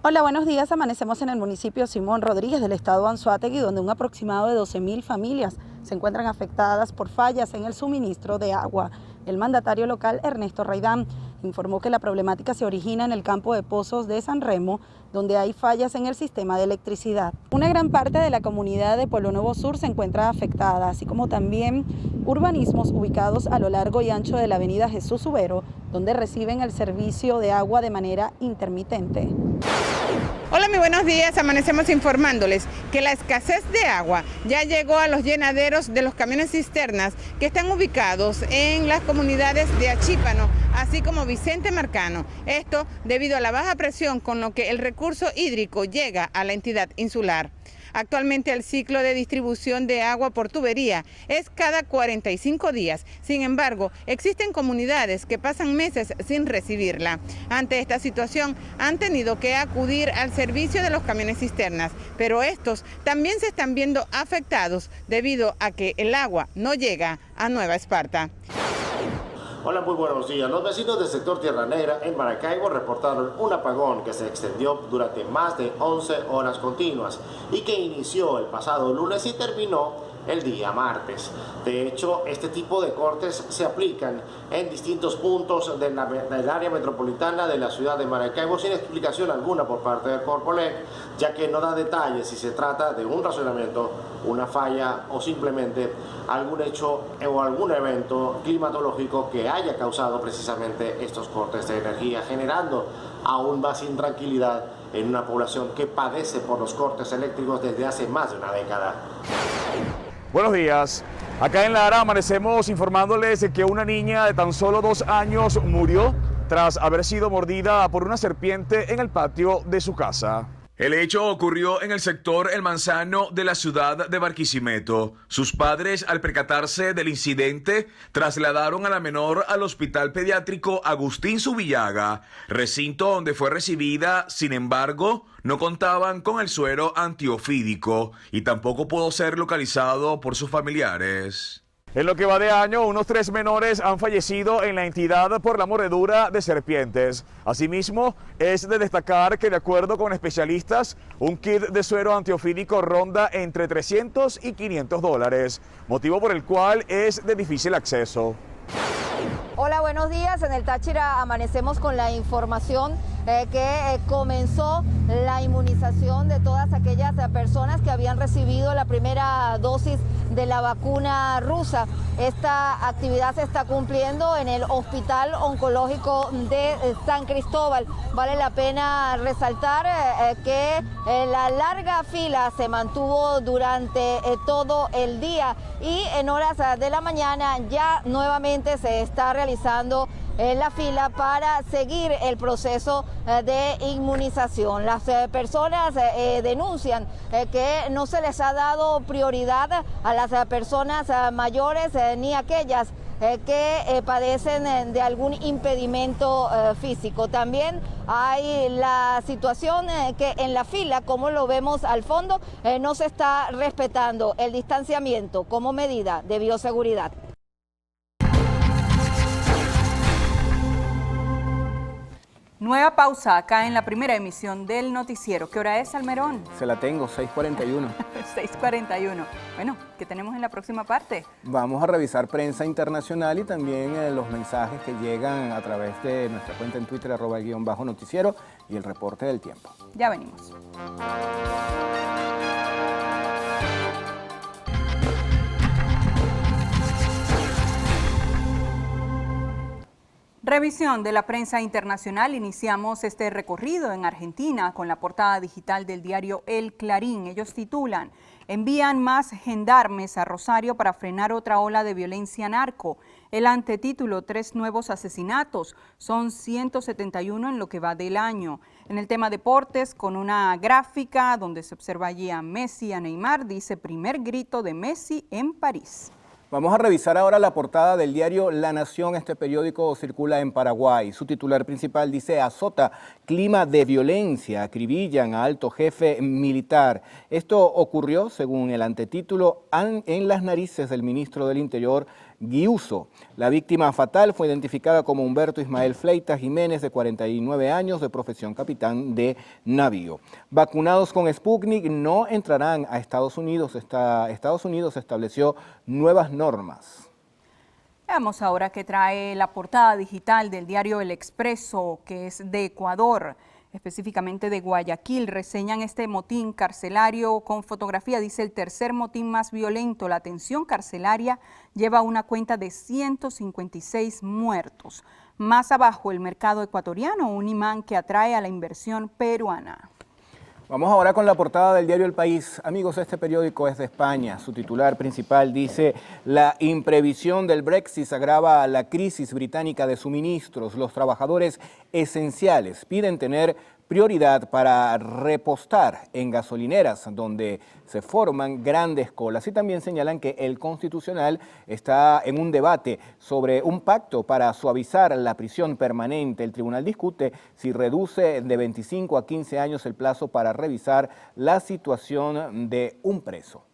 Hola, buenos días. Amanecemos en el municipio Simón Rodríguez del estado Anzoátegui, donde un aproximado de 12.000 familias se encuentran afectadas por fallas en el suministro de agua. El mandatario local, Ernesto Raidán, informó que la problemática se origina en el campo de pozos de San Remo, donde hay fallas en el sistema de electricidad. Una gran parte de la comunidad de Pueblo Nuevo Sur se encuentra afectada, así como también urbanismos ubicados a lo largo y ancho de la avenida Jesús Ubero, donde reciben el servicio de agua de manera intermitente. Hola, muy buenos días. Amanecemos informándoles que la escasez de agua ya llegó a los llenaderos de los camiones cisternas que están ubicados en las comunidades de Achípano, así como Vicente Marcano. Esto debido a la baja presión con lo que el recurso hídrico llega a la entidad insular. Actualmente el ciclo de distribución de agua por tubería es cada 45 días. Sin embargo, existen comunidades que pasan meses sin recibirla. Ante esta situación han tenido que acudir al servicio de los camiones cisternas, pero estos también se están viendo afectados debido a que el agua no llega a Nueva Esparta. Hola, muy buenos días. Los vecinos del sector Tierra Negra en Maracaibo reportaron un apagón que se extendió durante más de 11 horas continuas y que inició el pasado lunes y terminó el día martes. De hecho, este tipo de cortes se aplican en distintos puntos del área metropolitana de la ciudad de Maracaibo sin explicación alguna por parte del Corpolec, ya que no da detalles si se trata de un racionamiento, una falla o simplemente algún hecho o algún evento climatológico que haya causado precisamente estos cortes de energía, generando aún más intranquilidad en una población que padece por los cortes eléctricos desde hace más de una década. Buenos días. Acá en Lara amanecemos informándoles que una niña de tan solo 2 años murió tras haber sido mordida por una serpiente en el patio de su casa. El hecho ocurrió en el sector El Manzano de la ciudad de Barquisimeto. Sus padres, al percatarse del incidente, trasladaron a la menor al Hospital Pediátrico Agustín Zubillaga, recinto donde fue recibida. Sin embargo, no contaban con el suero antiofídico y tampoco pudo ser localizado por sus familiares. En lo que va de año, unos 3 menores han fallecido en la entidad por la mordedura de serpientes. Asimismo, es de destacar que, de acuerdo con especialistas, un kit de suero antiofídico ronda entre $300 y $500, motivo por el cual es de difícil acceso. Hola, buenos días. En el Táchira amanecemos con la información que comenzó la inmunización de todas aquellas personas que habían recibido la primera dosis de la vacuna rusa. Esta actividad se está cumpliendo en el Hospital Oncológico de San Cristóbal. Vale la pena resaltar que la larga fila se mantuvo durante todo el día y en horas de la mañana ya nuevamente se está realizando la fila para seguir el proceso de inmunización. Las personas denuncian que no se les ha dado prioridad a las personas mayores ni aquellas que padecen de algún impedimento físico. También hay la situación que en la fila, como lo vemos al fondo, no se está respetando el distanciamiento como medida de bioseguridad. Nueva pausa acá en la primera emisión del noticiero. ¿Qué hora es, Almerón? Se la tengo, 6:41. 6:41. Bueno, ¿qué tenemos en la próxima parte? Vamos a revisar prensa internacional y también los mensajes que llegan a través de nuestra cuenta en Twitter, @el_noticiero, y el reporte del tiempo. Ya venimos. Revisión de la prensa internacional. Iniciamos este recorrido en Argentina con la portada digital del diario El Clarín. Ellos titulan: envían más gendarmes a Rosario para frenar otra ola de violencia narco. El antetítulo: 3 nuevos asesinatos. Son 171 en lo que va del año. En el tema deportes, con una gráfica donde se observa allí a Messi y a Neymar, dice: primer grito de Messi en París. Vamos a revisar ahora la portada del diario La Nación. Este periódico circula en Paraguay. Su titular principal dice: azota clima de violencia, acribillan a alto jefe militar. Esto ocurrió, según el antetítulo, en las narices del ministro del Interior, Giuso. La víctima fatal fue identificada como Humberto Ismael Fleitas Jiménez, de 49 años, de profesión capitán de navío. Vacunados con Sputnik no entrarán a Estados Unidos. Estados Unidos estableció nuevas normas. Veamos ahora qué trae la portada digital del diario El Expreso, que es de Ecuador, específicamente de Guayaquil. Reseñan este motín carcelario con fotografía. Dice: el tercer motín más violento. La tensión carcelaria lleva una cuenta de 156 muertos. Más abajo, el mercado ecuatoriano, un imán que atrae a la inversión peruana. Vamos ahora con la portada del diario El País. Amigos, este periódico es de España. Su titular principal dice: la imprevisión del Brexit agrava la crisis británica de suministros. Los trabajadores esenciales piden tener prioridad para repostar en gasolineras, donde se forman grandes colas. Y también señalan que el Constitucional está en un debate sobre un pacto para suavizar la prisión permanente. El tribunal discute si reduce de 25 a 15 años el plazo para revisar la situación de un preso.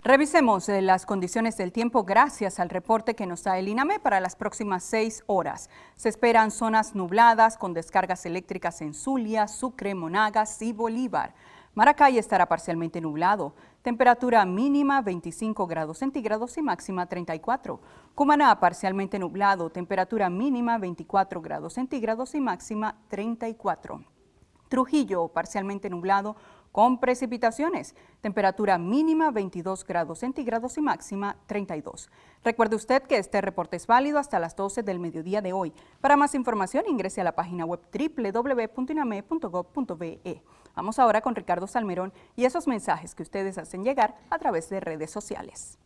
Revisemos las condiciones del tiempo gracias al reporte que nos da el INAME para las próximas 6 horas. Se esperan zonas nubladas con descargas eléctricas en Zulia, Sucre, Monagas y Bolívar. Maracay estará parcialmente nublado. Temperatura mínima 25 grados centígrados y máxima 34. Cumaná parcialmente nublado. Temperatura mínima 24 grados centígrados y máxima 34. Trujillo parcialmente nublado con precipitaciones. Temperatura mínima 22 grados centígrados y máxima 32. Recuerde usted que este reporte es válido hasta las 12 del mediodía de hoy. Para más información ingrese a la página web www.iname.gov.be. Vamos ahora con Ricardo Salmerón y esos mensajes que ustedes hacen llegar a través de redes sociales.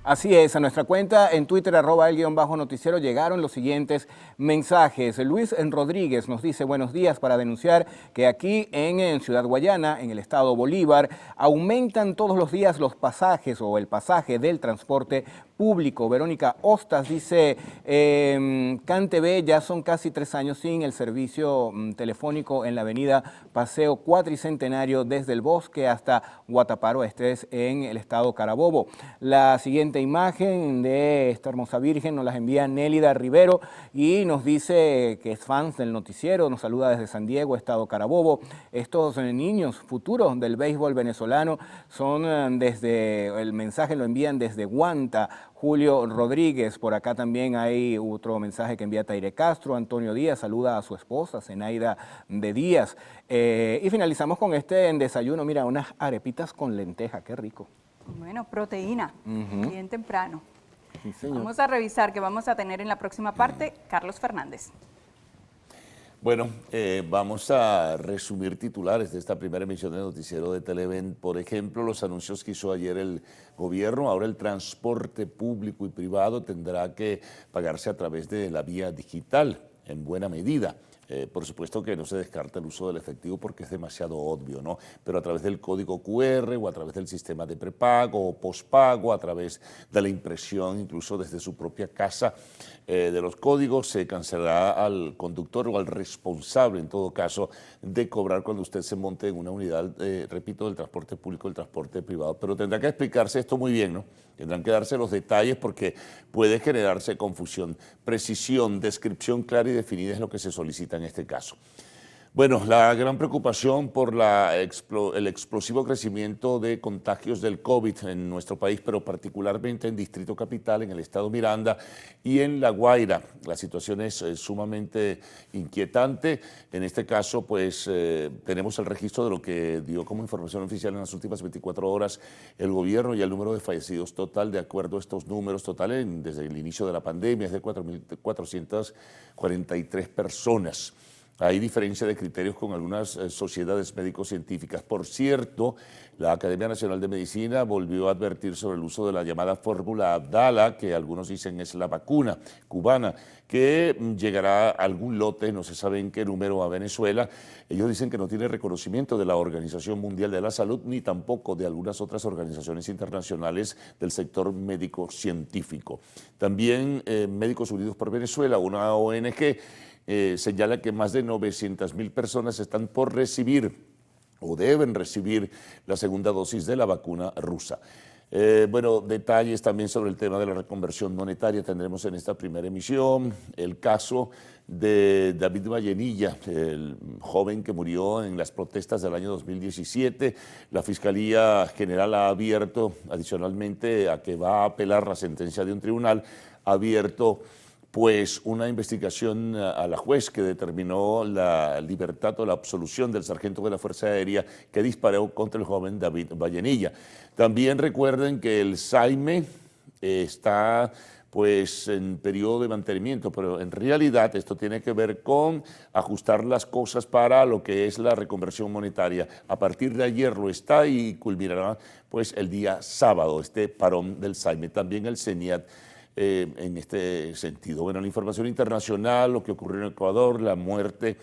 Así es, a nuestra cuenta en Twitter, @el_noticiero, llegaron los siguientes mensajes. Luis Rodríguez nos dice: buenos días, para denunciar que aquí en Ciudad Guayana, en el estado Bolívar, aumentan todos los días los pasajes o el pasaje del transporte público. Verónica Ostas dice: CanTV ya son casi 3 años sin el servicio telefónico en la avenida Paseo Cuatricentenario desde el Bosque hasta Guataparo, este es en el estado Carabobo. La siguiente imagen de esta hermosa virgen nos las envía Nélida Rivero y nos dice que es fan del noticiero, nos saluda desde San Diego, estado Carabobo. Estos niños futuros del béisbol venezolano son desde, el mensaje lo envían desde Guanta. Julio Rodríguez, por acá también hay otro mensaje que envía Taire Castro. Antonio Díaz saluda a su esposa, Zenaida de Díaz. Y finalizamos con este en desayuno, mira, unas arepitas con lenteja, qué rico. Bueno, proteína, bien temprano. Sí, señor. Vamos a revisar qué vamos a tener en la próxima parte. Carlos Fernández. Bueno, vamos a resumir titulares de esta primera emisión del noticiero de Televen. Por ejemplo, los anuncios que hizo ayer el gobierno. Ahora el transporte público y privado tendrá que pagarse a través de la vía digital, en buena medida. Por supuesto que no se descarta el uso del efectivo porque es demasiado obvio, ¿no? Pero a través del código QR o a través del sistema de prepago o pospago, a través de la impresión, incluso desde su propia casa, de los códigos, se cancelará al conductor o al responsable, en todo caso, de cobrar cuando usted se monte en una unidad, repito, del transporte público, del transporte privado. Pero tendrá que explicarse esto muy bien, ¿no? Tendrán que darse los detalles porque puede generarse confusión. Precisión, descripción clara y definida es lo que se solicita en este caso. Bueno, la gran preocupación por el explosivo crecimiento de contagios del COVID en nuestro país, pero particularmente en Distrito Capital, en el estado Miranda y en La Guaira. La situación es sumamente inquietante. En este caso, pues, tenemos el registro de lo que dio como información oficial en las últimas 24 horas el gobierno y el número de fallecidos total, de acuerdo a estos números totales, desde el inicio de la pandemia, es de 4.443 personas. Hay diferencia de criterios con algunas sociedades médico-científicas. Por cierto, la Academia Nacional de Medicina volvió a advertir sobre el uso de la llamada fórmula Abdala, que algunos dicen es la vacuna cubana, que llegará a algún lote, no se sabe en qué número, a Venezuela. Ellos dicen que no tiene reconocimiento de la Organización Mundial de la Salud, ni tampoco de algunas otras organizaciones internacionales del sector médico-científico. También Médicos Unidos por Venezuela, una ONG, señala que más de 900.000 personas están por recibir o deben recibir la segunda dosis de la vacuna rusa. Bueno, detalles también sobre el tema de la reconversión monetaria tendremos en esta primera emisión. El caso de David Vallenilla, el joven que murió en las protestas del año 2017. La Fiscalía General ha abierto, adicionalmente a que va a apelar la sentencia de un tribunal, ha abierto pues una investigación a la juez que determinó la libertad o la absolución del sargento de la Fuerza Aérea que disparó contra el joven David Vallenilla. También recuerden que el SAIME está pues en periodo de mantenimiento, pero en realidad esto tiene que ver con ajustar las cosas para lo que es la reconversión monetaria. A partir de ayer lo está y culminará pues el día sábado este parón del SAIME. También el CENIAT en este sentido. Bueno, la información internacional, lo que ocurrió en Ecuador, la muerte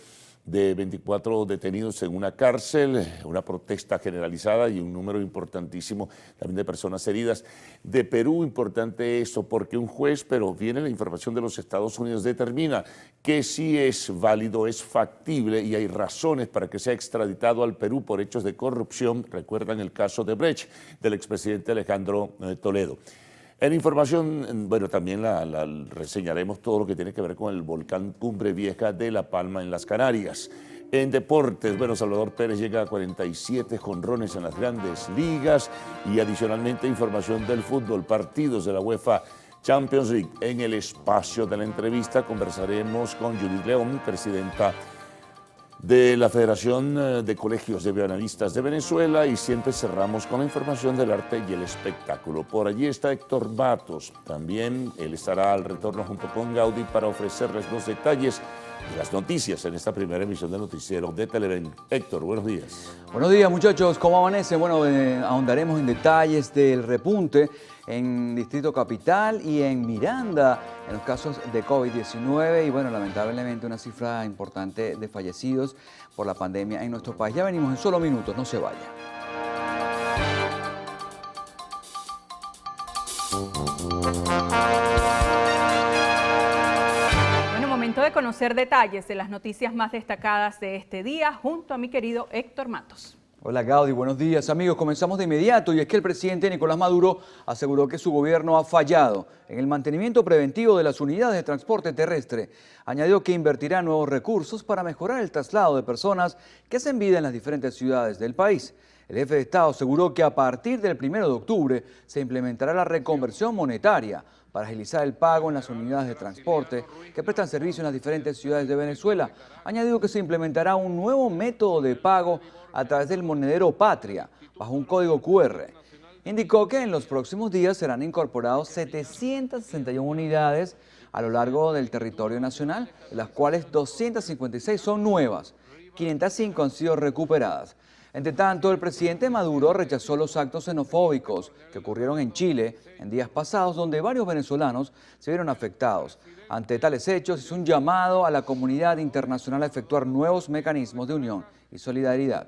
de 24 detenidos en una cárcel, una protesta generalizada y un número importantísimo también de personas heridas. De Perú, importante eso, porque un juez, pero viene la información de los Estados Unidos, determina que sí es válido, es factible y hay razones para que sea extraditado al Perú por hechos de corrupción. Recuerdan el caso de Brecht, del expresidente Alejandro Toledo. En información, bueno, también la reseñaremos todo lo que tiene que ver con el volcán Cumbre Vieja de La Palma en las Canarias. En deportes, bueno, Salvador Pérez llega a 47 jonrones en las grandes ligas y adicionalmente información del fútbol, partidos de la UEFA Champions League. En el espacio de la entrevista conversaremos con Judith León, presidenta de la Federación de Colegios de Bioanalistas de Venezuela, y siempre cerramos con la información del arte y el espectáculo. Por allí está Héctor Matos, también él estará al retorno junto con Gaudí para ofrecerles los detalles de las noticias en esta primera emisión del noticiero de Televen. Héctor, buenos días. Buenos días, muchachos, ¿cómo amanecen? Bueno, ahondaremos en detalles del repunte en Distrito Capital y en Miranda en los casos de COVID-19 y bueno, lamentablemente una cifra importante de fallecidos por la pandemia en nuestro país. Ya venimos en solo minutos, no se vaya. Bueno, momento de conocer detalles de las noticias más destacadas de este día junto a mi querido Héctor Matos. Hola Gaudí, buenos días amigos. Comenzamos de inmediato y es que el presidente Nicolás Maduro aseguró que su gobierno ha fallado en el mantenimiento preventivo de las unidades de transporte terrestre. Añadió que invertirá nuevos recursos para mejorar el traslado de personas que hacen vida en las diferentes ciudades del país. El jefe de Estado aseguró que a partir del 1 de octubre se implementará la reconversión monetaria para agilizar el pago en las unidades de transporte que prestan servicio en las diferentes ciudades de Venezuela. Añadió que se implementará un nuevo método de pago a través del monedero Patria, bajo un código QR. Indicó que en los próximos días serán incorporados 761 unidades a lo largo del territorio nacional, de las cuales 256 son nuevas, 505 han sido recuperadas. Entre tanto, el presidente Maduro rechazó los actos xenofóbicos que ocurrieron en Chile en días pasados, donde varios venezolanos se vieron afectados. Ante tales hechos, hizo un llamado a la comunidad internacional a efectuar nuevos mecanismos de unión y solidaridad.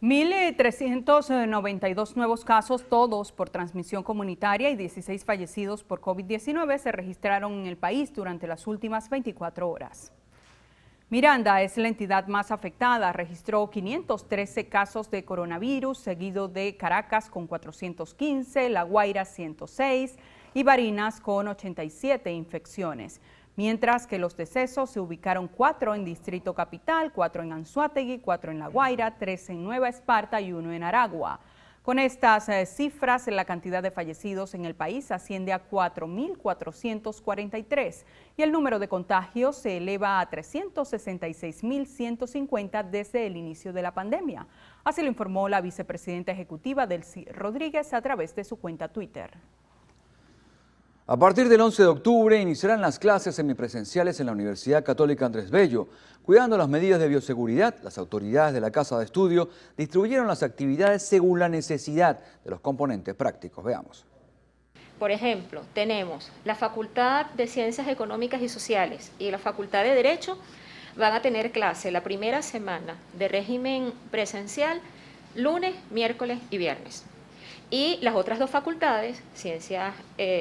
1.392 nuevos casos, todos por transmisión comunitaria, y 16 fallecidos por COVID-19 se registraron en el país durante las últimas 24 horas. Miranda es la entidad más afectada, registró 513 casos de coronavirus, seguido de Caracas con 415, La Guaira 106 y Barinas con 87 infecciones. Mientras que los decesos se ubicaron 4 en Distrito Capital, 4 en Anzoátegui, 4 en La Guaira, 3 en Nueva Esparta y 1 en Aragua. Con estas cifras, la cantidad de fallecidos en el país asciende a 4.443 y el número de contagios se eleva a 366.150 desde el inicio de la pandemia. Así lo informó la vicepresidenta ejecutiva Delcy Rodríguez a través de su cuenta Twitter. A partir del 11 de octubre iniciarán las clases semipresenciales en la Universidad Católica Andrés Bello. Cuidando las medidas de bioseguridad, las autoridades de la Casa de Estudio distribuyeron las actividades según la necesidad de los componentes prácticos. Veamos. Por ejemplo, tenemos la Facultad de Ciencias Económicas y Sociales y la Facultad de Derecho van a tener clase la primera semana de régimen presencial, lunes, miércoles y viernes. Y las otras dos facultades, Ciencias,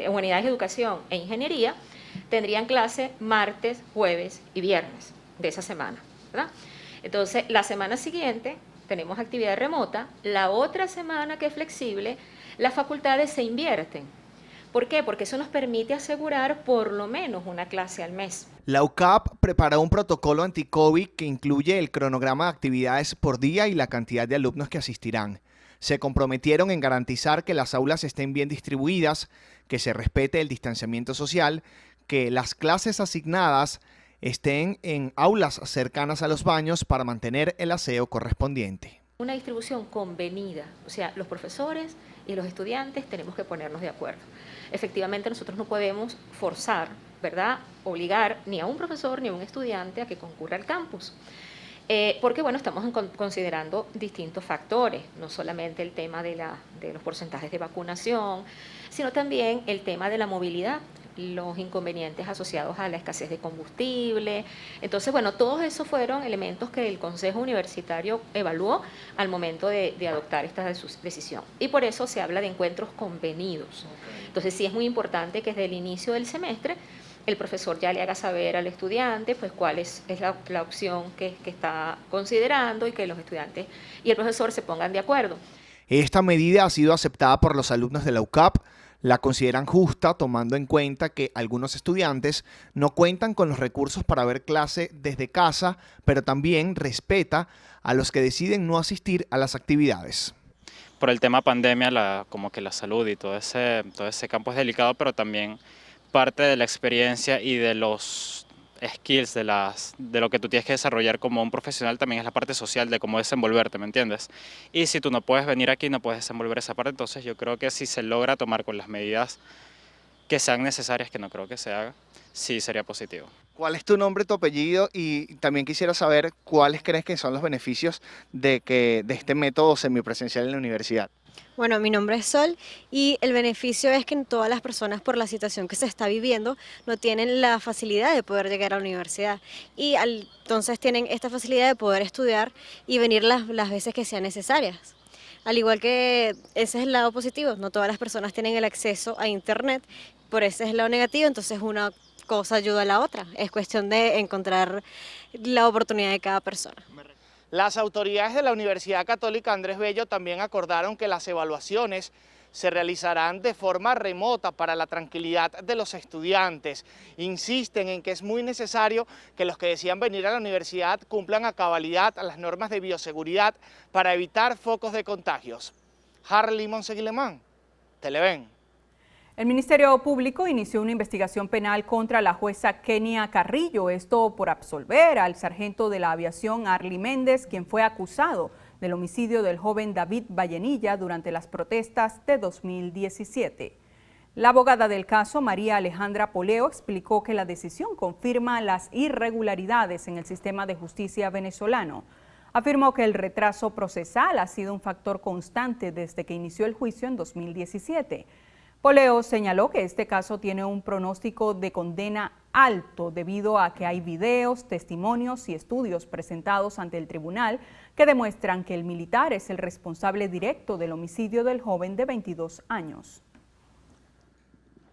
Humanidades, Educación e Ingeniería, tendrían clase martes, jueves y viernes de esa semana, ¿verdad? Entonces, la semana siguiente tenemos actividad remota, la otra semana que es flexible, las facultades se invierten. ¿Por qué? Porque eso nos permite asegurar por lo menos una clase al mes. La UCAP preparó un protocolo anti-COVID que incluye el cronograma de actividades por día y la cantidad de alumnos que asistirán. Se comprometieron en garantizar que las aulas estén bien distribuidas, que se respete el distanciamiento social, que las clases asignadas estén en aulas cercanas a los baños para mantener el aseo correspondiente. Una distribución convenida, o sea, los profesores y los estudiantes tenemos que ponernos de acuerdo. Efectivamente, nosotros no podemos forzar, ¿verdad?, obligar ni a un profesor ni a un estudiante a que concurra al campus. Porque bueno, estamos considerando distintos factores, no solamente el tema de los porcentajes de vacunación, sino también el tema de la movilidad, los inconvenientes asociados a la escasez de combustible. Entonces, bueno, todos esos fueron elementos que el Consejo Universitario evaluó al momento de adoptar esta decisión. Y por eso se habla de encuentros convenidos. Entonces, sí es muy importante que desde el inicio del semestre el profesor ya le haga saber al estudiante pues cuál es la opción que está considerando y que los estudiantes y el profesor se pongan de acuerdo. Esta medida ha sido aceptada por los alumnos de la UCAP. La consideran justa tomando en cuenta que algunos estudiantes no cuentan con los recursos para ver clase desde casa, pero también respeta a los que deciden no asistir a las actividades. Por el tema pandemia, como que la salud y todo ese campo es delicado, pero también parte de la experiencia y de los skills, de lo que tú tienes que desarrollar como un profesional también es la parte social de cómo desenvolverte, ¿me entiendes? Y si tú no puedes venir aquí, no puedes desenvolver esa parte, entonces yo creo que si se logra tomar con las medidas que sean necesarias, que no creo que se haga, sí sería positivo. ¿Cuál es tu nombre, tu apellido? Y también quisiera saber cuáles crees que son los beneficios de este método semipresencial en la universidad. Bueno, mi nombre es Sol y el beneficio es que todas las personas por la situación que se está viviendo no tienen la facilidad de poder llegar a la universidad y entonces tienen esta facilidad de poder estudiar y venir las veces que sean necesarias. Al igual que ese es el lado positivo, no todas las personas tienen el acceso a internet, por ese es el lado negativo, entonces una cosa ayuda a la otra, es cuestión de encontrar la oportunidad de cada persona. Las autoridades de la Universidad Católica Andrés Bello también acordaron que las evaluaciones se realizarán de forma remota para la tranquilidad de los estudiantes. Insisten en que es muy necesario que los que decidan venir a la universidad cumplan a cabalidad las normas de bioseguridad para evitar focos de contagios. Harley Monseguilemán, Televen. El Ministerio Público inició una investigación penal contra la jueza Kenia Carrillo, esto por absolver al sargento de la aviación Arly Méndez, quien fue acusado del homicidio del joven David Vallenilla durante las protestas de 2017. La abogada del caso, María Alejandra Poleo, explicó que la decisión confirma las irregularidades en el sistema de justicia venezolano. afirmó que el retraso procesal ha sido un factor constante desde que inició el juicio en 2017. Poleo señaló que este caso tiene un pronóstico de condena alto debido a que hay videos, testimonios y estudios presentados ante el tribunal que demuestran que el militar es el responsable directo del homicidio del joven de 22 años.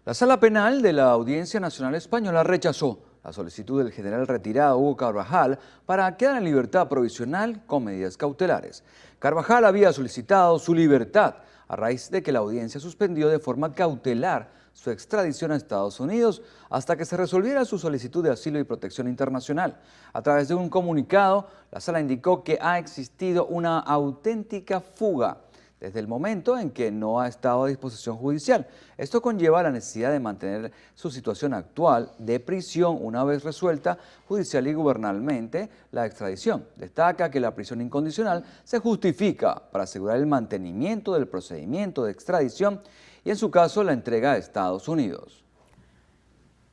La Sala Penal de la Audiencia Nacional Española rechazó la solicitud del general retirado Hugo Carvajal para quedar en libertad provisional con medidas cautelares. Carvajal había solicitado su libertad a raíz de que la audiencia suspendió de forma cautelar su extradición a Estados Unidos hasta que se resolviera su solicitud de asilo y protección internacional. A través de un comunicado, la sala indicó que ha existido una auténtica fuga desde el momento en que no ha estado a disposición judicial. Esto conlleva la necesidad de mantener su situación actual de prisión una vez resuelta judicial y gubernamentalmente la extradición. Destaca que la prisión incondicional se justifica para asegurar el mantenimiento del procedimiento de extradición y en su caso la entrega a Estados Unidos.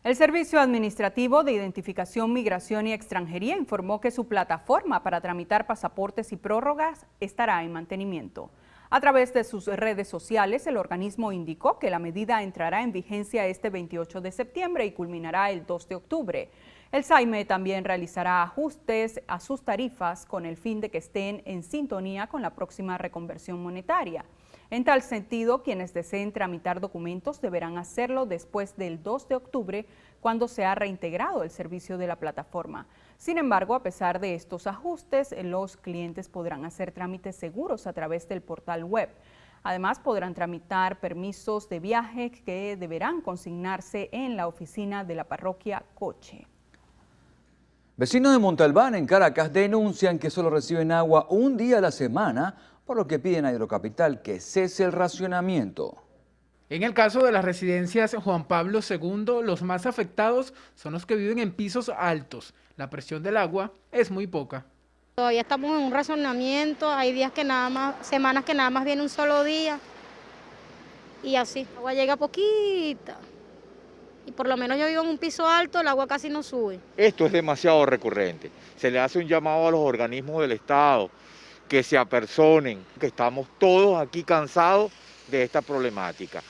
El Servicio Administrativo de Identificación, Migración y Extranjería informó que su plataforma para tramitar pasaportes y prórrogas estará en mantenimiento. A través de sus redes sociales, el organismo indicó que la medida entrará en vigencia este 28 de septiembre y culminará el 2 de octubre. El SAIME también realizará ajustes a sus tarifas con el fin de que estén en sintonía con la próxima reconversión monetaria. En tal sentido, quienes deseen tramitar documentos deberán hacerlo después del 2 de octubre, cuando se ha reintegrado el servicio de la plataforma. Sin embargo, a pesar de estos ajustes, los clientes podrán hacer trámites seguros a través del portal web. Además, podrán tramitar permisos de viaje que deberán consignarse en la oficina de la parroquia Coche. Vecinos de Montalbán, en Caracas, denuncian que solo reciben agua un día a la semana, por lo que piden a Hidrocapital que cese el racionamiento. En el caso de las residencias Juan Pablo II, los más afectados son los que viven en pisos altos. La presión del agua es muy poca. Todavía estamos en un racionamiento, hay días que nada más, semanas que nada más viene un solo día y así. El agua llega poquita y por lo menos yo vivo en un piso alto, el agua casi no sube. Esto es demasiado recurrente. Se le hace un llamado a los organismos del Estado que se apersonen, que estamos todos aquí cansados de esta problemática.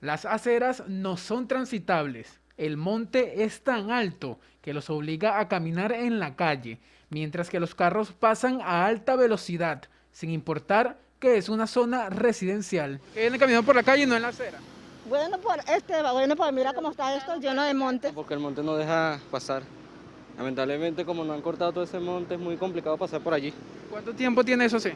Las aceras no son transitables. El monte es tan alto que los obliga a caminar en la calle, mientras que los carros pasan a alta velocidad, sin importar que es una zona residencial. Vienen caminando por la calle y no en la acera. Bueno, pues mira cómo está esto lleno de monte. Porque el monte no deja pasar. Lamentablemente, como no han cortado todo ese monte, es muy complicado pasar por allí. ¿Cuánto tiempo tiene eso, sí?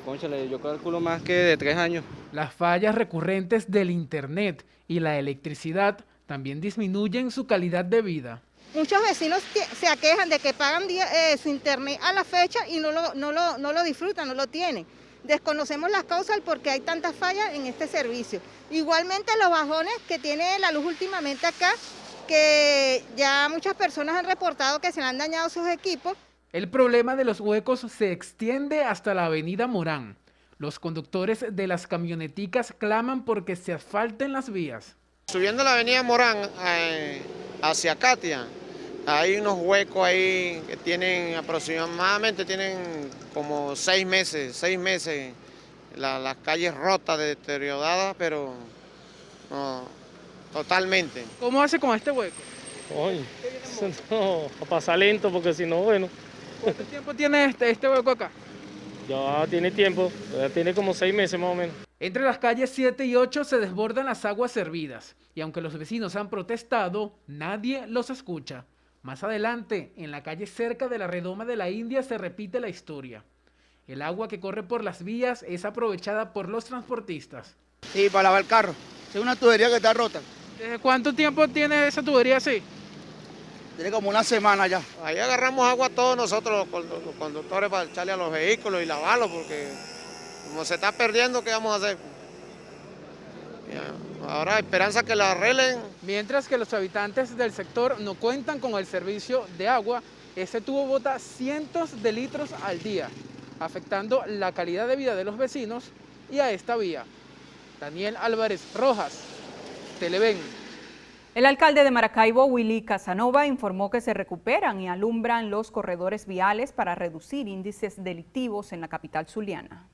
Cónchale, yo calculo más que de 3 años. Las fallas recurrentes del internet y la electricidad también disminuyen su calidad de vida. Muchos vecinos se aquejan de que pagan su internet a la fecha y no lo disfrutan, no lo tienen. Desconocemos las causas del por qué hay tantas fallas en este servicio. Igualmente los bajones que tiene la luz últimamente acá, que ya muchas personas han reportado que se le han dañado sus equipos. El problema de los huecos se extiende hasta la avenida Morán. Los conductores de las camioneticas claman porque se asfalten las vías. Subiendo la avenida Morán hacia Katia, hay unos huecos ahí que tienen aproximadamente como 6 meses, las calles rotas, deterioradas, pero no, totalmente. ¿Cómo hace con este hueco? Oye, no, a pasar lento porque si no, bueno. ¿Cuánto tiempo tiene este hueco acá? Ya tiene tiempo, ya tiene como 6 meses más o menos. Entre las calles 7 y 8 se desbordan las aguas servidas y aunque los vecinos han protestado, nadie los escucha. Más adelante, en la calle cerca de la Redoma de la India se repite la historia. El agua que corre por las vías es aprovechada por los transportistas. Sí, para lavar el carro. Es una tubería que está rota. ¿Desde cuánto tiempo tiene esa tubería así? Tiene como una semana ya. Ahí agarramos agua todos nosotros, los conductores, para echarle a los vehículos y lavarlos, porque como se está perdiendo, ¿qué vamos a hacer? Ahora hay esperanza que la arreglen. Mientras que los habitantes del sector no cuentan con el servicio de agua, este tubo bota cientos de litros al día, afectando la calidad de vida de los vecinos y a esta vía. Daniel Álvarez Rojas, Televen. El alcalde de Maracaibo, Willy Casanova, informó que se recuperan y alumbran los corredores viales para reducir índices delictivos en la capital zuliana.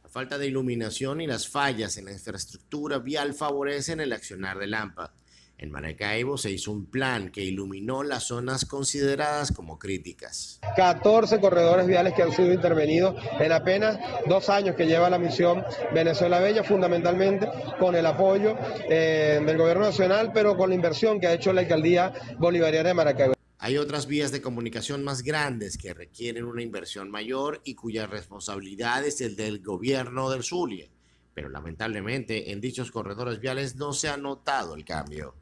La falta de iluminación y las fallas en la infraestructura vial favorecen el accionar del AMPA. En Maracaibo se hizo un plan que iluminó las zonas consideradas como críticas. 14 corredores viales que han sido intervenidos en apenas 2 años que lleva la misión Venezuela Bella, fundamentalmente con el apoyo del gobierno nacional, pero con la inversión que ha hecho la alcaldía bolivariana de Maracaibo. Hay otras vías de comunicación más grandes que requieren una inversión mayor y cuya responsabilidad es el del gobierno del Zulia, pero lamentablemente en dichos corredores viales no se ha notado el cambio.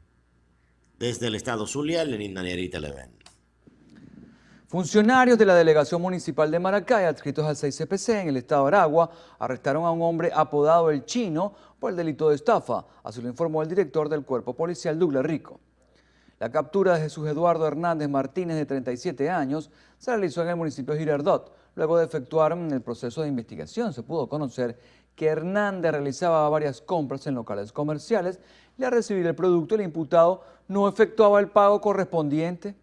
Desde el estado Zulia, Lenín Danieri, Televen. Funcionarios de la Delegación Municipal de Maracay, adscritos al 6CPC en el estado de Aragua, arrestaron a un hombre apodado El Chino por el delito de estafa, así lo informó el director del Cuerpo Policial, Douglas Rico. La captura de Jesús Eduardo Hernández Martínez, de 37 años, se realizó en el municipio de Girardot. Luego de efectuar el proceso de investigación, se pudo conocer que Hernández realizaba varias compras en locales comerciales y al recibir el producto el imputado no efectuaba el pago correspondiente.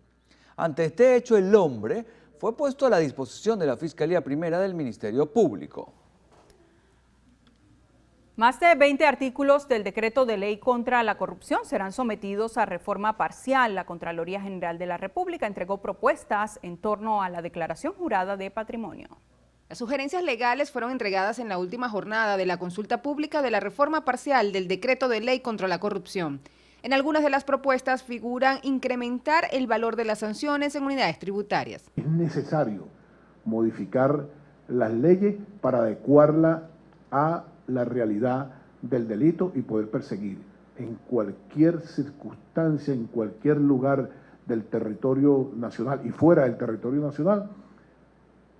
Ante este hecho, el hombre fue puesto a la disposición de la Fiscalía Primera del Ministerio Público. Más de 20 artículos del decreto de ley contra la corrupción serán sometidos a reforma parcial. La Contraloría General de la República entregó propuestas en torno a la declaración jurada de patrimonio. Las sugerencias legales fueron entregadas en la última jornada de la consulta pública de la reforma parcial del decreto de ley contra la corrupción. En algunas de las propuestas figuran incrementar el valor de las sanciones en unidades tributarias. Es necesario modificar las leyes para adecuarla a la realidad del delito y poder perseguir en cualquier circunstancia, en cualquier lugar del territorio nacional y fuera del territorio nacional,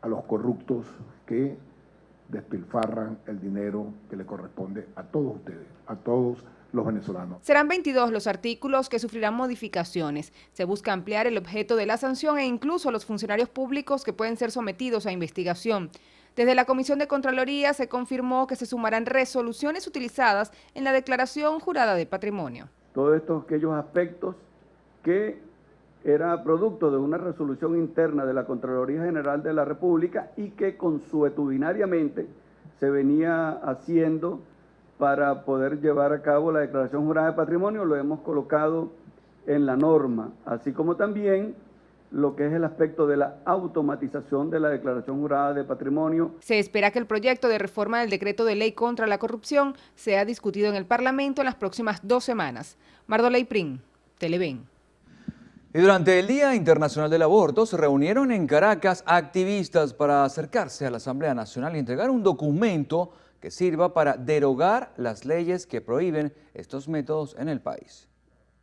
a los corruptos que despilfarran el dinero que le corresponde a todos ustedes, a todos los venezolanos. Serán 22 los artículos que sufrirán modificaciones. Se busca ampliar el objeto de la sanción e incluso los funcionarios públicos que pueden ser sometidos a investigación. Desde la Comisión de Contraloría se confirmó que se sumarán resoluciones utilizadas en la declaración jurada de patrimonio. Todos estos aquellos aspectos que era producto de una resolución interna de la Contraloría General de la República y que consuetudinariamente se venía haciendo para poder llevar a cabo la declaración jurada de patrimonio, lo hemos colocado en la norma, así como también lo que es el aspecto de la automatización de la declaración jurada de patrimonio. Se espera que el proyecto de reforma del decreto de ley contra la corrupción sea discutido en el Parlamento en las próximas 2 semanas. Mardola Prim, Televen. Y durante el Día Internacional del Aborto se reunieron en Caracas activistas para acercarse a la Asamblea Nacional y entregar un documento que sirva para derogar las leyes que prohíben estos métodos en el país.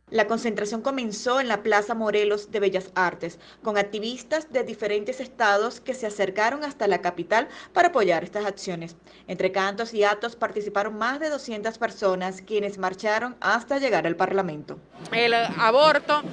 La concentración comenzó en la Plaza Morelos de Bellas Artes, con activistas de diferentes estados que se acercaron hasta la capital para apoyar estas acciones. Entre cantos y actos participaron más de 200 personas, quienes marcharon hasta llegar al Parlamento. El aborto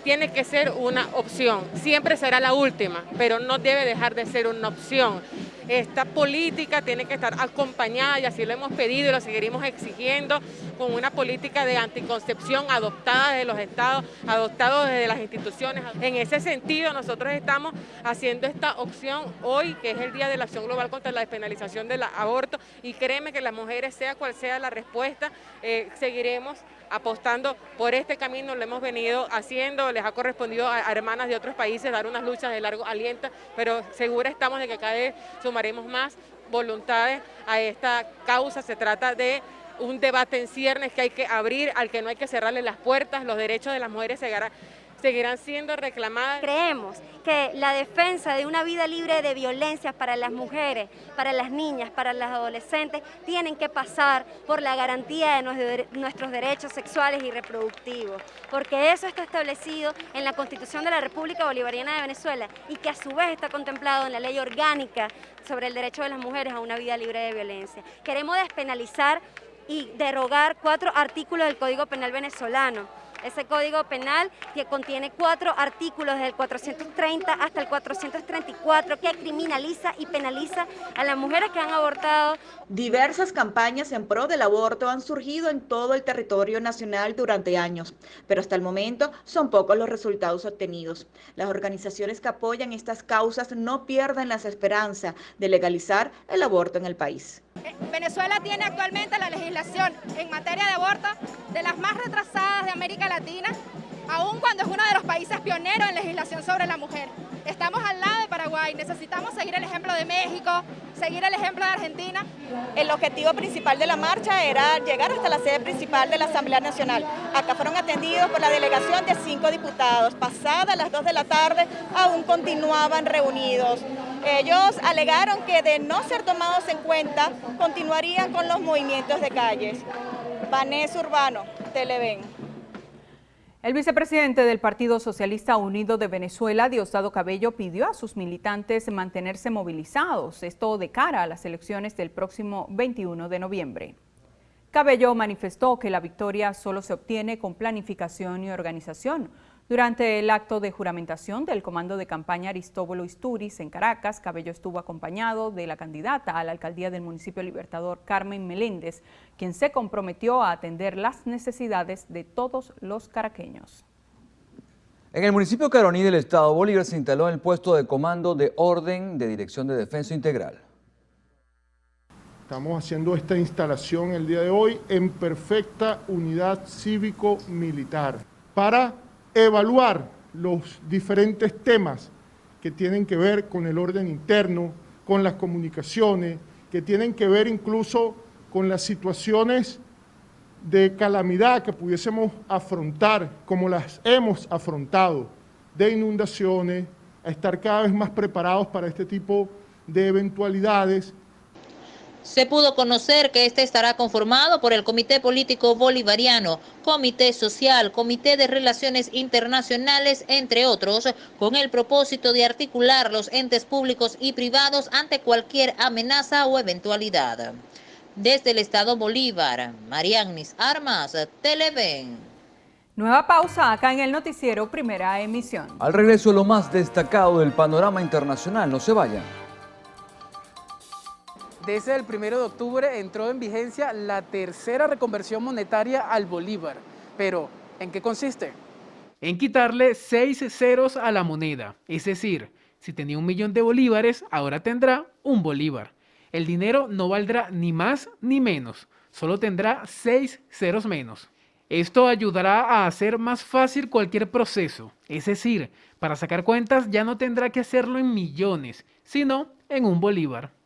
tiene que ser una opción, siempre será la última, pero no debe dejar de ser una opción. Esta política tiene que estar acompañada, y así lo hemos pedido y lo seguiremos exigiendo, con una política de anticoncepción adoptada desde los estados, adoptada desde las instituciones. En ese sentido, nosotros estamos haciendo esta opción hoy, que es el Día de la Acción Global contra la Despenalización del Aborto, y créeme que las mujeres, sea cual sea la respuesta, seguiremos apostando por este camino. Lo hemos venido haciendo, les ha correspondido a hermanas de otros países dar unas luchas de largo aliento, pero segura estamos de que cada vez sumaremos más voluntades a esta causa. Se trata de un debate en ciernes que hay que abrir, al que no hay que cerrarle las puertas. Los derechos de las mujeres seguirán siendo reclamadas. Creemos que la defensa de una vida libre de violencia para las mujeres, para las niñas, para las adolescentes, tienen que pasar por la garantía de nuestros derechos sexuales y reproductivos, porque eso está establecido en la Constitución de la República Bolivariana de Venezuela y que a su vez está contemplado en la Ley Orgánica sobre el derecho de las mujeres a una vida libre de violencia. Queremos despenalizar y derogar 4 artículos del Código Penal venezolano, Ese Código Penal que contiene 4 artículos, desde el 430 hasta el 434, que criminaliza y penaliza a las mujeres que han abortado. Diversas campañas en pro del aborto han surgido en todo el territorio nacional durante años, pero hasta el momento son pocos los resultados obtenidos. Las organizaciones que apoyan estas causas no pierden las esperanzas de legalizar el aborto en el país. Venezuela tiene actualmente la legislación en materia de aborto de las más retrasadas de América Latina, aun cuando es uno de los países pioneros en legislación sobre la mujer. Estamos al lado de Paraguay, necesitamos seguir el ejemplo de México, seguir el ejemplo de Argentina. El objetivo principal de la marcha era llegar hasta la sede principal de la Asamblea Nacional. Acá fueron atendidos por la delegación de 5 diputados. Pasadas las 2 de la tarde aún continuaban reunidos. Ellos alegaron que de no ser tomados en cuenta, continuarían con los movimientos de calles. Vanessa Urbano, Televen. El vicepresidente del Partido Socialista Unido de Venezuela, Diosdado Cabello, pidió a sus militantes mantenerse movilizados, esto de cara a las elecciones del próximo 21 de noviembre. Cabello manifestó que la victoria solo se obtiene con planificación y organización. Durante el acto de juramentación del comando de campaña Aristóbulo Isturiz en Caracas, Cabello estuvo acompañado de la candidata a la alcaldía del municipio Libertador, Carmen Meléndez, quien se comprometió a atender las necesidades de todos los caraqueños. En el municipio Caroní del estado Bolívar se instaló el puesto de comando de orden de Dirección de Defensa Integral. Estamos haciendo esta instalación el día de hoy en perfecta unidad cívico-militar para evaluar los diferentes temas que tienen que ver con el orden interno, con las comunicaciones, que tienen que ver incluso con las situaciones de calamidad que pudiésemos afrontar, como las hemos afrontado, de inundaciones, a estar cada vez más preparados para este tipo de eventualidades. Se pudo conocer que este estará conformado por el Comité Político Bolivariano, Comité Social, Comité de Relaciones Internacionales, entre otros, con el propósito de articular los entes públicos y privados ante cualquier amenaza o eventualidad. Desde el estado Bolívar, Mariagnis Armas, Televen. Nueva pausa acá en el noticiero Primera Emisión. Al regreso, lo más destacado del panorama internacional. No se vayan. Desde el 1 de octubre entró en vigencia la tercera reconversión monetaria al bolívar. Pero, ¿en qué consiste? En quitarle 6 ceros a la moneda. Es decir, si tenía 1 millón de bolívares, ahora tendrá 1 bolívar. El dinero no valdrá ni más ni menos, solo tendrá 6 ceros menos. Esto ayudará a hacer más fácil cualquier proceso. Es decir, para sacar cuentas ya no tendrá que hacerlo en millones, sino en 1 bolívar.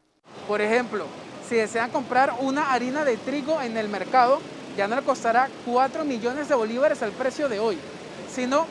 Por ejemplo, si desean comprar una harina de trigo en el mercado, ya no le costará 4 millones de bolívares al precio de hoy, sino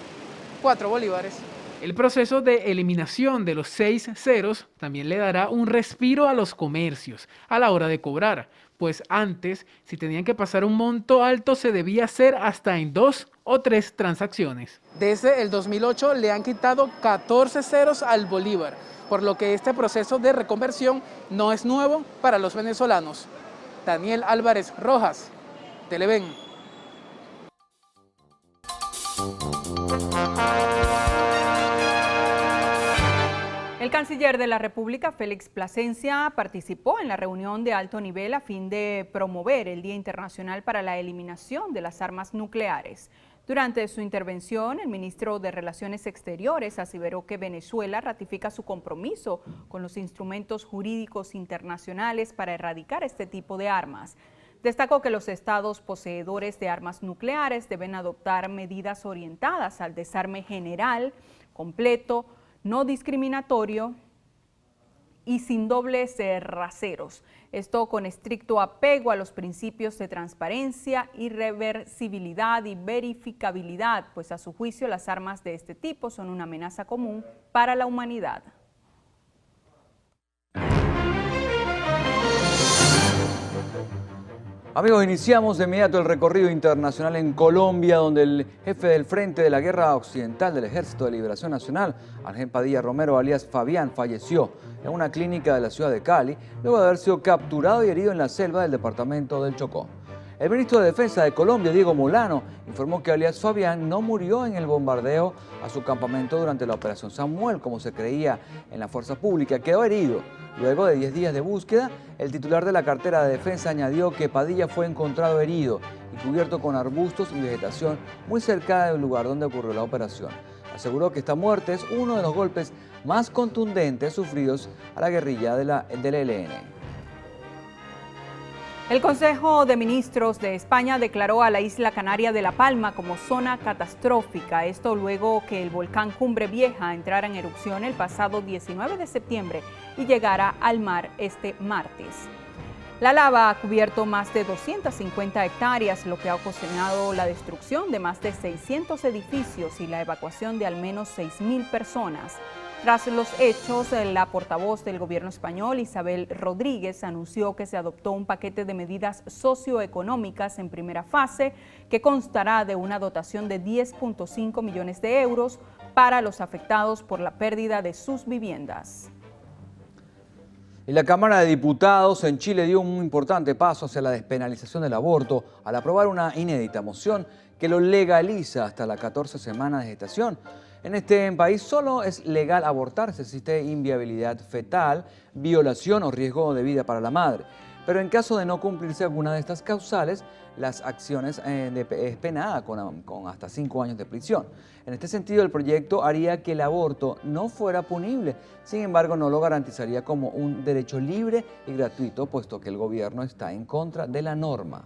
4 bolívares. El proceso de eliminación de los 6 ceros también le dará un respiro a los comercios a la hora de cobrar, pues antes, si tenían que pasar un monto alto, se debía hacer hasta en 2 o 3 transacciones. Desde el 2008 le han quitado 14 ceros al bolívar, por lo que este proceso de reconversión no es nuevo para los venezolanos. Daniel Álvarez Rojas, Televen. El canciller de la República, Félix Plasencia, participó en la reunión de alto nivel a fin de promover el Día Internacional para la Eliminación de las Armas Nucleares. Durante su intervención, el ministro de Relaciones Exteriores aseveró que Venezuela ratifica su compromiso con los instrumentos jurídicos internacionales para erradicar este tipo de armas. Destacó que los estados poseedores de armas nucleares deben adoptar medidas orientadas al desarme general, completo, no discriminatorio y sin dobles raseros. Esto con estricto apego a los principios de transparencia, irreversibilidad y verificabilidad, pues a su juicio las armas de este tipo son una amenaza común para la humanidad. Amigos, iniciamos de inmediato el recorrido internacional en Colombia, donde el jefe del Frente de la Guerra Occidental del Ejército de Liberación Nacional, Ángel Padilla Romero, alias Fabián, falleció en una clínica de la ciudad de Cali, luego de haber sido capturado y herido en la selva del departamento del Chocó. El ministro de Defensa de Colombia, Diego Molano, informó que alias Fabián no murió en el bombardeo a su campamento durante la Operación Samuel, como se creía en la fuerza pública. Quedó herido. Luego de 10 días de búsqueda, el titular de la cartera de defensa añadió que Padilla fue encontrado herido y cubierto con arbustos y vegetación muy cerca del lugar donde ocurrió la operación. Aseguró que esta muerte es uno de los golpes más contundentes sufridos a la guerrilla del ELN. El Consejo de Ministros de España declaró a la isla canaria de La Palma como zona catastrófica. Esto luego que el volcán Cumbre Vieja entrara en erupción el pasado 19 de septiembre y llegara al mar este martes. La lava ha cubierto más de 250 hectáreas, lo que ha ocasionado la destrucción de más de 600 edificios y la evacuación de al menos 6.000 personas. Tras los hechos, la portavoz del gobierno español, Isabel Rodríguez, anunció que se adoptó un paquete de medidas socioeconómicas en primera fase que constará de una dotación de 10.5 millones de euros para los afectados por la pérdida de sus viviendas. Y la Cámara de Diputados en Chile dio un importante paso hacia la despenalización del aborto al aprobar una inédita moción que lo legaliza hasta las 14 semanas de gestación. En este país solo es legal abortar si existe inviabilidad fetal, violación o riesgo de vida para la madre. Pero en caso de no cumplirse alguna de estas causales, las acciones es penada con hasta 5 años de prisión. En este sentido, el proyecto haría que el aborto no fuera punible. Sin embargo, no lo garantizaría como un derecho libre y gratuito, puesto que el gobierno está en contra de la norma.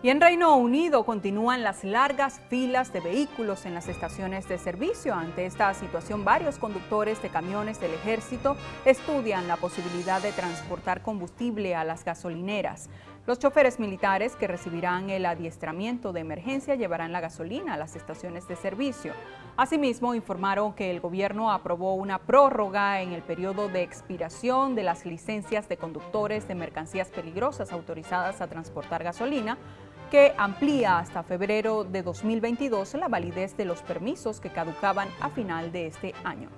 Y en Reino Unido continúan las largas filas de vehículos en las estaciones de servicio. Ante esta situación, varios conductores de camiones del ejército estudian la posibilidad de transportar combustible a las gasolineras. Los choferes militares que recibirán el adiestramiento de emergencia llevarán la gasolina a las estaciones de servicio. Asimismo, informaron que el gobierno aprobó una prórroga en el periodo de expiración de las licencias de conductores de mercancías peligrosas autorizadas a transportar gasolina, que amplía hasta febrero de 2022 la validez de los permisos que caducaban a final de este año.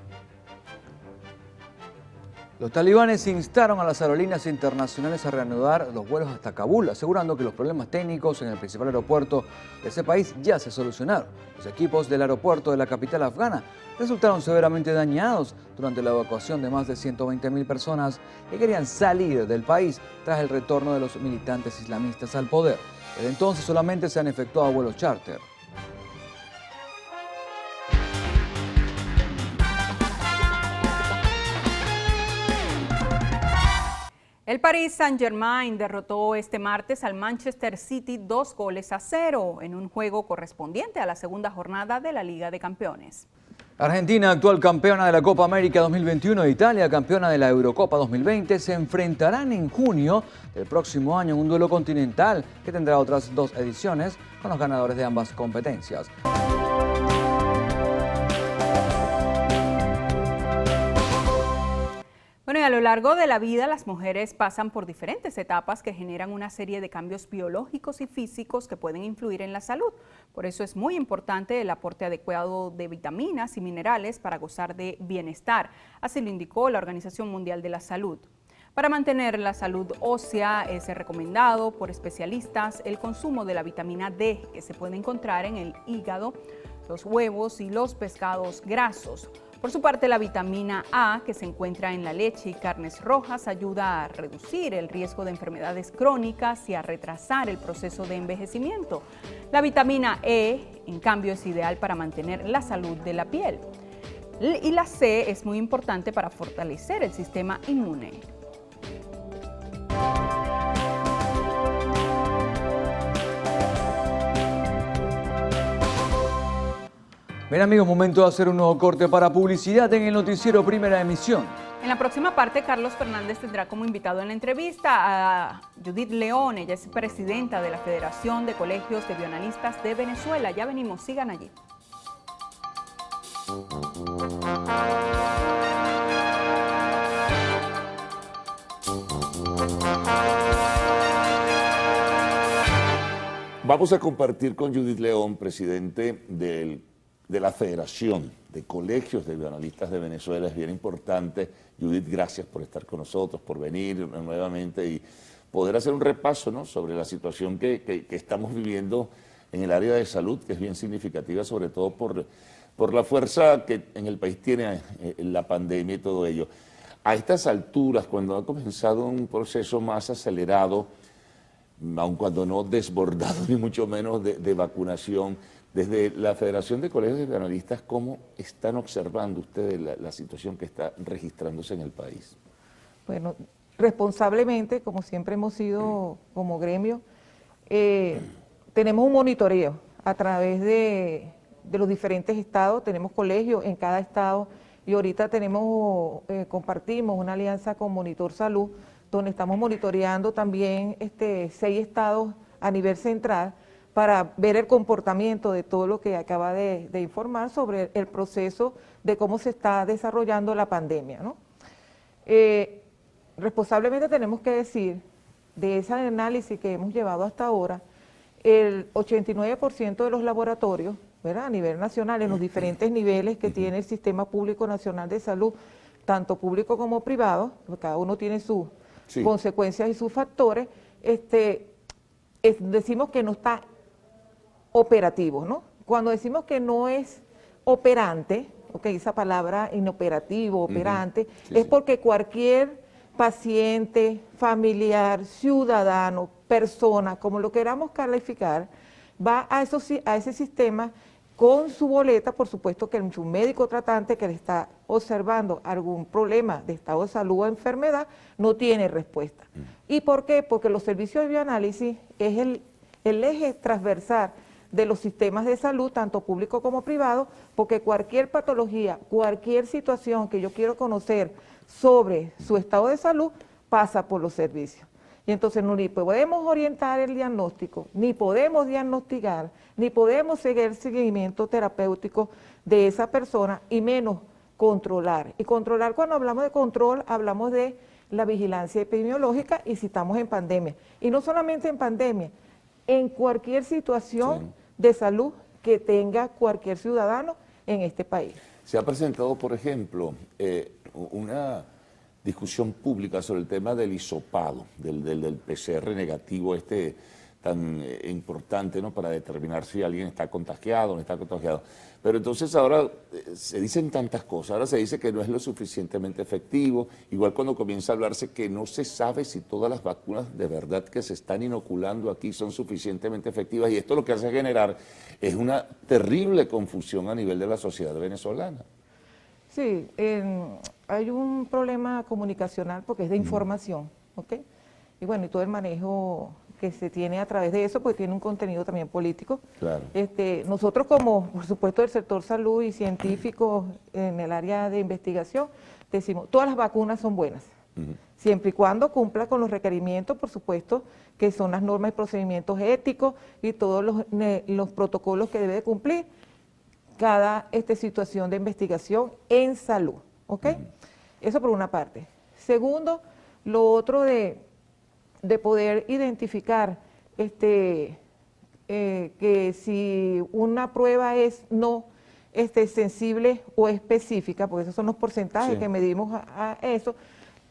Los talibanes instaron a las aerolíneas internacionales a reanudar los vuelos hasta Kabul, asegurando que los problemas técnicos en el principal aeropuerto de ese país ya se solucionaron. Los equipos del aeropuerto de la capital afgana resultaron severamente dañados durante la evacuación de más de 120.000 personas que querían salir del país tras el retorno de los militantes islamistas al poder. Desde entonces solamente se han efectuado vuelos charter. El Paris Saint-Germain derrotó este martes al Manchester City 2-0 en un juego correspondiente a la segunda jornada de la Liga de Campeones. Argentina, actual campeona de la Copa América 2021 e Italia, campeona de la Eurocopa 2020, se enfrentarán en junio del próximo año en un duelo continental que tendrá otras 2 ediciones con los ganadores de ambas competencias. Bueno, y a lo largo de la vida las mujeres pasan por diferentes etapas que generan una serie de cambios biológicos y físicos que pueden influir en la salud. Por eso es muy importante el aporte adecuado de vitaminas y minerales para gozar de bienestar. Así lo indicó la Organización Mundial de la Salud. Para mantener la salud ósea es recomendado por especialistas el consumo de la vitamina D, que se puede encontrar en el hígado, los huevos y los pescados grasos. Por su parte, la vitamina A, que se encuentra en la leche y carnes rojas, ayuda a reducir el riesgo de enfermedades crónicas y a retrasar el proceso de envejecimiento. La vitamina E, en cambio, es ideal para mantener la salud de la piel. Y la C es muy importante para fortalecer el sistema inmune. Bien amigos, momento de hacer un nuevo corte para publicidad en el noticiero Primera Emisión. En la próxima parte, Carlos Fernández tendrá como invitado en la entrevista a Judith León. Ella es presidenta de la Federación de Colegios de Bioanalistas de Venezuela. Ya venimos, sigan allí. Vamos a compartir con Judith León, presidente de la Federación de Colegios de Bioanalistas de Venezuela. Es bien importante. Judith, gracias por estar con nosotros, por venir nuevamente y poder hacer un repaso, ¿no?, sobre la situación que estamos viviendo en el área de salud, que es bien significativa, sobre todo por la fuerza que en el país tiene la pandemia y todo ello. A estas alturas, cuando ha comenzado un proceso más acelerado, aun cuando no desbordado ni mucho menos de vacunación, desde la Federación de Colegios de Psicoanalistas, ¿cómo están observando ustedes la situación que está registrándose en el país? Bueno, responsablemente, como siempre hemos sido como gremio, tenemos un monitoreo a través de los diferentes estados, tenemos colegios en cada estado y ahorita compartimos una alianza con Monitor Salud, donde estamos monitoreando también 6 estados a nivel central para ver el comportamiento de todo lo que acaba de informar sobre el proceso de cómo se está desarrollando la pandemia, ¿no? Responsablemente tenemos que decir, de ese análisis que hemos llevado hasta ahora, el 89% de los laboratorios, ¿verdad?, a nivel nacional, en los diferentes niveles que tiene el Sistema Público Nacional de Salud, tanto público como privado, porque cada uno tiene sus consecuencias y sus factores, decimos que no está operativo, ¿no? Cuando decimos que no es operante, esa palabra inoperativo, operante, porque cualquier paciente, familiar, ciudadano, persona, como lo queramos calificar, va a ese sistema con su boleta, por supuesto que su médico tratante que le está observando algún problema de estado de salud o enfermedad, no tiene respuesta. ¿Y por qué? Porque los servicios de bioanálisis es el eje transversal de los sistemas de salud, tanto público como privado, porque cualquier patología, cualquier situación que yo quiero conocer sobre su estado de salud, pasa por los servicios. Y entonces ni podemos orientar el diagnóstico, ni podemos diagnosticar, ni podemos seguir el seguimiento terapéutico de esa persona, y menos controlar. Y controlar, cuando hablamos de control, hablamos de la vigilancia epidemiológica y si estamos en pandemia. Y no solamente en pandemia, en cualquier situación de salud que tenga cualquier ciudadano en este país. Se ha presentado, por ejemplo, una discusión pública sobre el tema del hisopado, del PCR negativo tan importante, ¿no?, para determinar si alguien está contagiado o no está contagiado. Pero entonces ahora se dicen tantas cosas, ahora se dice que no es lo suficientemente efectivo, igual cuando comienza a hablarse que no se sabe si todas las vacunas de verdad que se están inoculando aquí son suficientemente efectivas, y esto lo que hace generar es una terrible confusión a nivel de la sociedad venezolana. Sí, hay un problema comunicacional porque es de información, ¿ok? Y bueno, y todo el manejo que se tiene a través de eso, pues tiene un contenido también político. Claro. Nosotros como, por supuesto, del sector salud y científicos en el área de investigación, decimos, todas las vacunas son buenas, siempre y cuando cumpla con los requerimientos, por supuesto, que son las normas y procedimientos éticos y todos los protocolos que debe de cumplir cada situación de investigación en salud, ¿ok? Eso por una parte. Segundo, lo otro de poder identificar que si una prueba es no sensible o específica, porque esos son los porcentajes que medimos a eso,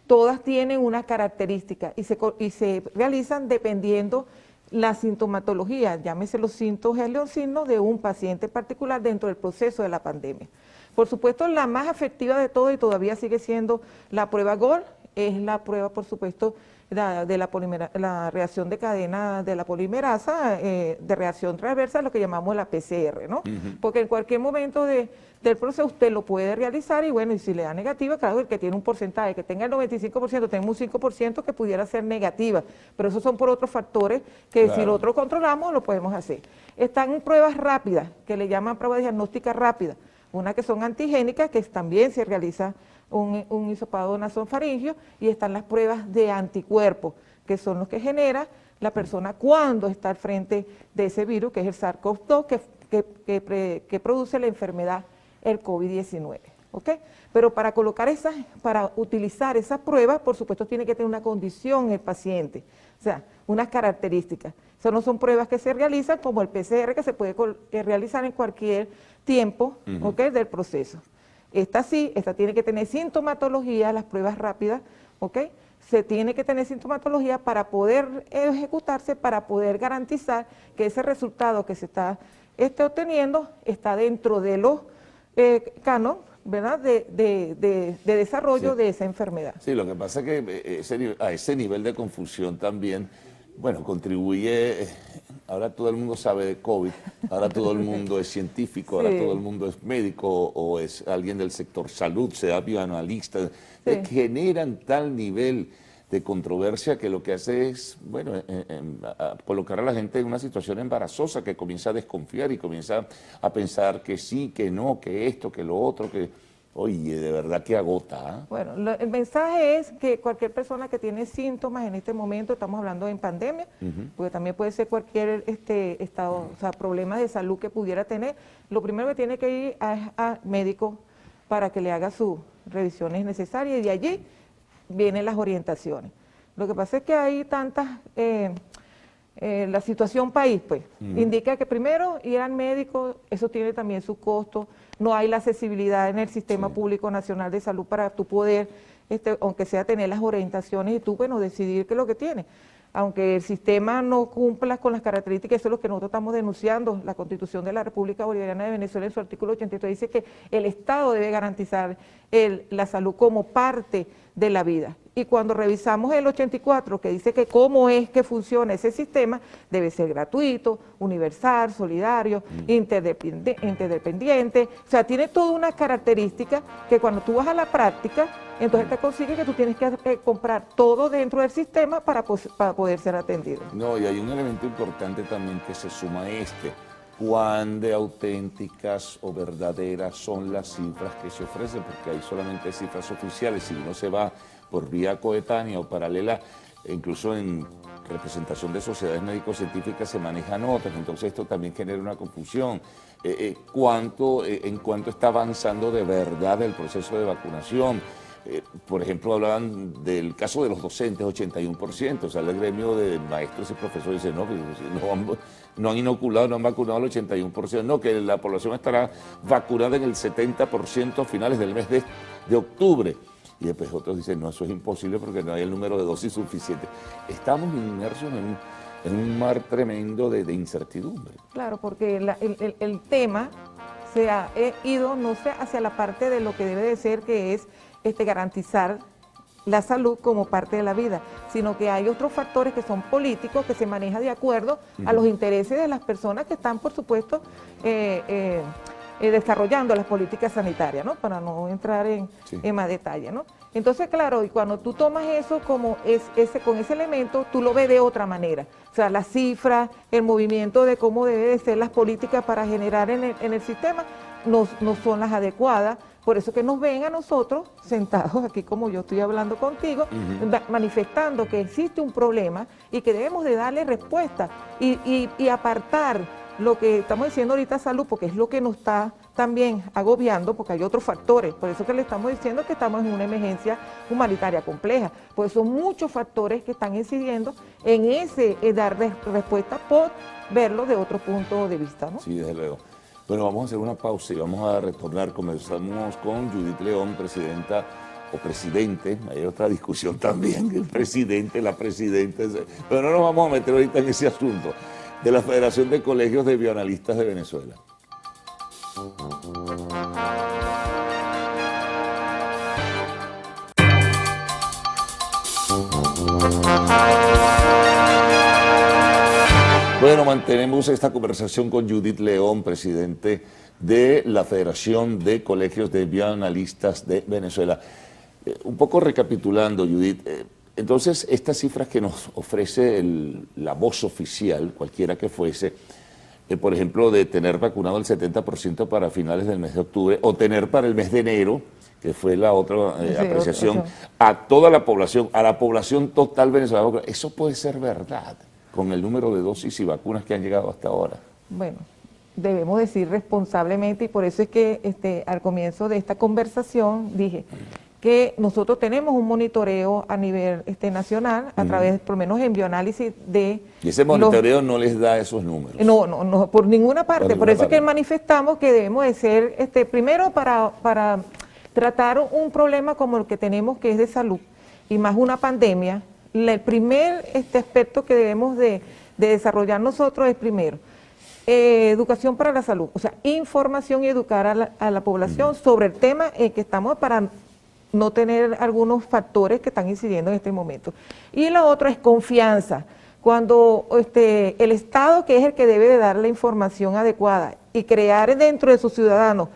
todas tienen una característica y se realizan dependiendo la sintomatología, llámese los síntomas o signos de un paciente particular dentro del proceso de la pandemia. Por supuesto, la más efectiva de todo y todavía sigue siendo la prueba GOL, es la prueba, por supuesto, de la reacción de cadena de la polimerasa, de reacción transversa, lo que llamamos la PCR, ¿no? Porque en cualquier momento del proceso usted lo puede realizar y bueno, y si le da negativa, claro, el que tiene un porcentaje, que tenga el 95%, tenemos un 5% que pudiera ser negativa, pero esos son por otros factores que si lo otro controlamos, lo podemos hacer. Están pruebas rápidas, que le llaman pruebas diagnósticas rápidas, una que son antigénicas, que también se realiza un hisopado nasofaringio, y están las pruebas de anticuerpos, que son los que genera la persona cuando está al frente de ese virus, que es el SARS-CoV-2, que produce la enfermedad, el COVID-19, ¿ok? Pero para utilizar esas pruebas, por supuesto, tiene que tener una condición el paciente, o sea, unas características. Eso no son pruebas que se realizan como el PCR, que se puede realizar en cualquier tiempo, ¿ok?, del proceso. Esta tiene que tener sintomatología, las pruebas rápidas, ¿ok? se tiene que tener sintomatología para poder ejecutarse, para poder garantizar que ese resultado que se está obteniendo está dentro de los cánones, ¿verdad?, de desarrollo de esa enfermedad. Sí, lo que pasa es que a ese nivel de confusión también, bueno, contribuye, ahora todo el mundo sabe de COVID, ahora todo el mundo es científico, ahora todo el mundo es médico o es alguien del sector salud, sea bioanalista, generan tal nivel de controversia que lo que hace es, bueno, colocar a la gente en una situación embarazosa que comienza a desconfiar y comienza a pensar que sí, que no, que esto, que lo otro, que... Oye, de verdad que agota. ¿Eh? Bueno, el mensaje es que cualquier persona que tiene síntomas en este momento, estamos hablando en pandemia, porque también puede ser cualquier estado, o sea, problemas de salud que pudiera tener, lo primero que tiene que ir a médico para que le haga sus revisiones necesarias y de allí vienen las orientaciones. Lo que pasa es que hay tantas... la situación país, pues, indica que primero ir al médico, eso tiene también su costo, no hay la accesibilidad en el Sistema Público Nacional de Salud para tú poder, aunque sea tener las orientaciones y tú, bueno, decidir qué es lo que tienes. Aunque el sistema no cumpla con las características, eso es lo que nosotros estamos denunciando. La Constitución de la República Bolivariana de Venezuela en su artículo 83 dice que el Estado debe garantizar la salud como parte de la vida. Y cuando revisamos el 84, que dice que cómo es que funciona ese sistema, debe ser gratuito, universal, solidario, interdependiente, o sea, tiene toda una característica que cuando tú vas a la práctica, entonces te consigue que tú tienes que comprar todo dentro del sistema para poder ser atendido. No, y hay un elemento importante también que se suma a cuán de auténticas o verdaderas son las cifras que se ofrecen, porque hay solamente cifras oficiales, si uno se va por vía coetánea o paralela, incluso en representación de sociedades médico-científicas se manejan otras, entonces esto también genera una confusión. ¿En cuánto está avanzando de verdad el proceso de vacunación? Por ejemplo, hablaban del caso de los docentes, 81%, o sea, el gremio de maestros y profesores dice, no han inoculado, no han vacunado al 81%, no, que la población estará vacunada en el 70% a finales del mes de octubre. Y después otros dicen, no, eso es imposible porque no hay el número de dosis suficiente. Estamos inmersos en un mar tremendo de incertidumbre. Claro, porque el tema se ha ido, no sé, hacia la parte de lo que debe de ser, que es garantizar la salud como parte de la vida, sino que hay otros factores que son políticos, que se manejan de acuerdo a los intereses de las personas que están, por supuesto, desarrollando las políticas sanitarias, ¿no? Para no entrar en más detalle, ¿no? Entonces, claro, y cuando tú tomas eso como con ese elemento, tú lo ves de otra manera. O sea, las cifras, el movimiento de cómo deben de ser las políticas para generar en el sistema no son las adecuadas. Por eso que nos ven a nosotros sentados aquí como yo estoy hablando contigo, manifestando que existe un problema y que debemos de darle respuesta y apartar lo que estamos diciendo ahorita salud, porque es lo que nos está también agobiando, porque hay otros factores. Por eso que le estamos diciendo que estamos en una emergencia humanitaria compleja. Pues son muchos factores que están incidiendo en dar respuesta por verlo de otro punto de vista, ¿no? Sí, desde luego. Bueno, vamos a hacer una pausa y vamos a retornar. Comenzamos con Judith León, presidenta o presidente. Hay otra discusión también, el presidente, la presidenta. Pero no nos vamos a meter ahorita en ese asunto. De la Federación de Colegios de Bioanalistas de Venezuela. Bueno, mantenemos esta conversación con Judith León, presidente de la Federación de Colegios de Bioanalistas de Venezuela. Un poco recapitulando, Judith, entonces estas cifras que nos ofrece la voz oficial, cualquiera que fuese, por ejemplo, de tener vacunado el 70% para finales del mes de octubre, o tener para el mes de enero, que fue la otra apreciación, a toda la población, a la población total venezolana, ¿eso puede ser verdad con el número de dosis y vacunas que han llegado hasta ahora? Bueno, debemos decir responsablemente, y por eso es que al comienzo de esta conversación dije que nosotros tenemos un monitoreo a nivel nacional, a través, por lo menos en bioanálisis de... ¿Y ese monitoreo no les da esos números? No, por ninguna parte. Por eso es que manifestamos que debemos de ser, primero para tratar un problema como el que tenemos, que es de salud, y más una pandemia, el primer aspecto que debemos de desarrollar nosotros es primero, educación para la salud, o sea, información y educar a la población sobre el tema en que estamos para no tener algunos factores que están incidiendo en este momento. Y la otra es confianza. Cuando el Estado, que es el que debe de dar la información adecuada y crear dentro de sus ciudadanos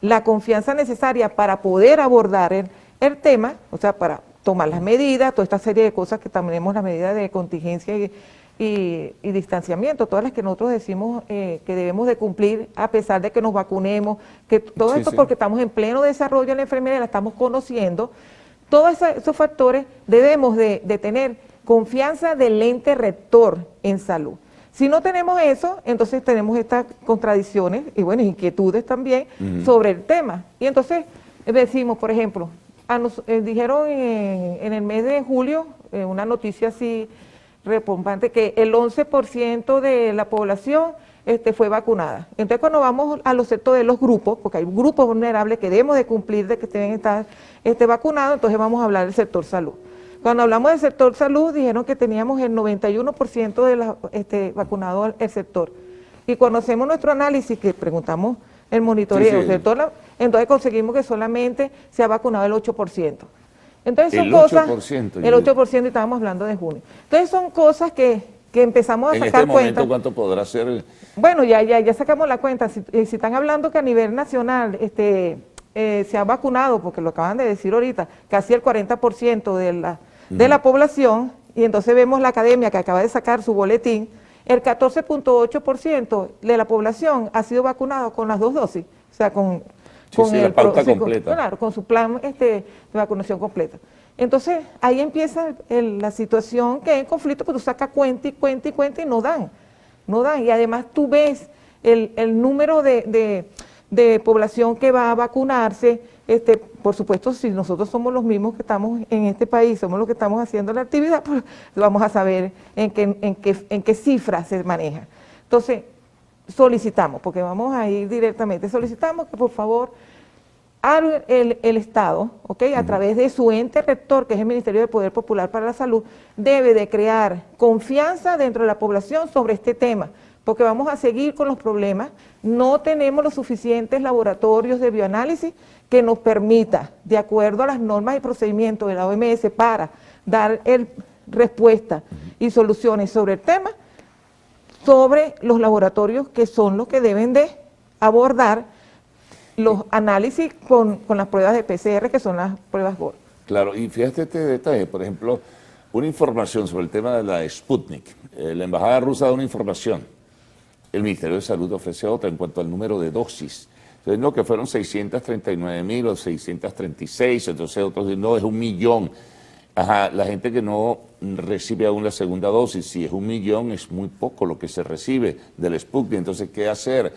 la confianza necesaria para poder abordar el tema, o sea, para tomar las medidas, toda esta serie de cosas que tenemos, las medidas de contingencia y distanciamiento, todas las que nosotros decimos que debemos de cumplir a pesar de que nos vacunemos, que todo esto porque estamos en pleno desarrollo en la enfermedad, la estamos conociendo, todos esos factores debemos de tener confianza del ente rector en salud. Si no tenemos eso, entonces tenemos estas contradicciones y bueno, inquietudes también sobre el tema. Y entonces decimos, por ejemplo, dijeron en el mes de julio, una noticia así repompante, que el 11% de la población fue vacunada. Entonces cuando vamos a los sectores de los grupos, porque hay grupos vulnerables que debemos de cumplir de que deben estar vacunados, entonces vamos a hablar del sector salud. Cuando hablamos del sector salud, dijeron que teníamos el 91% de vacunado el sector. Y cuando hacemos nuestro análisis, que preguntamos el monitoreo, entonces conseguimos que solamente se ha vacunado el 8%. Entonces son cosas, el 8%, y estábamos hablando de junio. Entonces son cosas que empezamos a sacar cuenta. ¿En este momento cuánto podrá ser? Bueno, ya sacamos la cuenta. Si están hablando que a nivel nacional se ha vacunado, porque lo acaban de decir ahorita, casi el 40% de la población, y entonces vemos la academia que acaba de sacar su boletín, el 14.8% de la población ha sido vacunado con las 2 dosis, o sea, con la pauta completa. Claro, con su plan de vacunación completa. Entonces, ahí empieza la situación que es en conflicto, porque tú sacas cuenta y no dan. Y además tú ves el número de población que va a vacunarse. Por supuesto, si nosotros somos los mismos que estamos en este país, somos los que estamos haciendo la actividad, pues vamos a saber en qué cifra se maneja. Entonces, solicitamos, porque vamos a ir directamente, solicitamos que por favor el Estado, a través de su ente rector, que es el Ministerio del Poder Popular para la Salud, debe de crear confianza dentro de la población sobre este tema, porque vamos a seguir con los problemas. No tenemos los suficientes laboratorios de bioanálisis que nos permita, de acuerdo a las normas y procedimientos de la OMS, para dar respuesta y soluciones sobre el tema, sobre los laboratorios que son los que deben de abordar los análisis con las pruebas de PCR, que son las pruebas GOR. Claro, y fíjate este detalle, por ejemplo, una información sobre el tema de la Sputnik. La embajada rusa da una información, el Ministerio de Salud ofrece otra en cuanto al número de dosis. Entonces, no, que fueron 639.000 o 636, entonces otros dicen, no, es 1 millón. Ajá, la gente que no recibe aún la segunda dosis, si es 1 millón, es muy poco lo que se recibe del Sputnik, entonces, ¿qué hacer?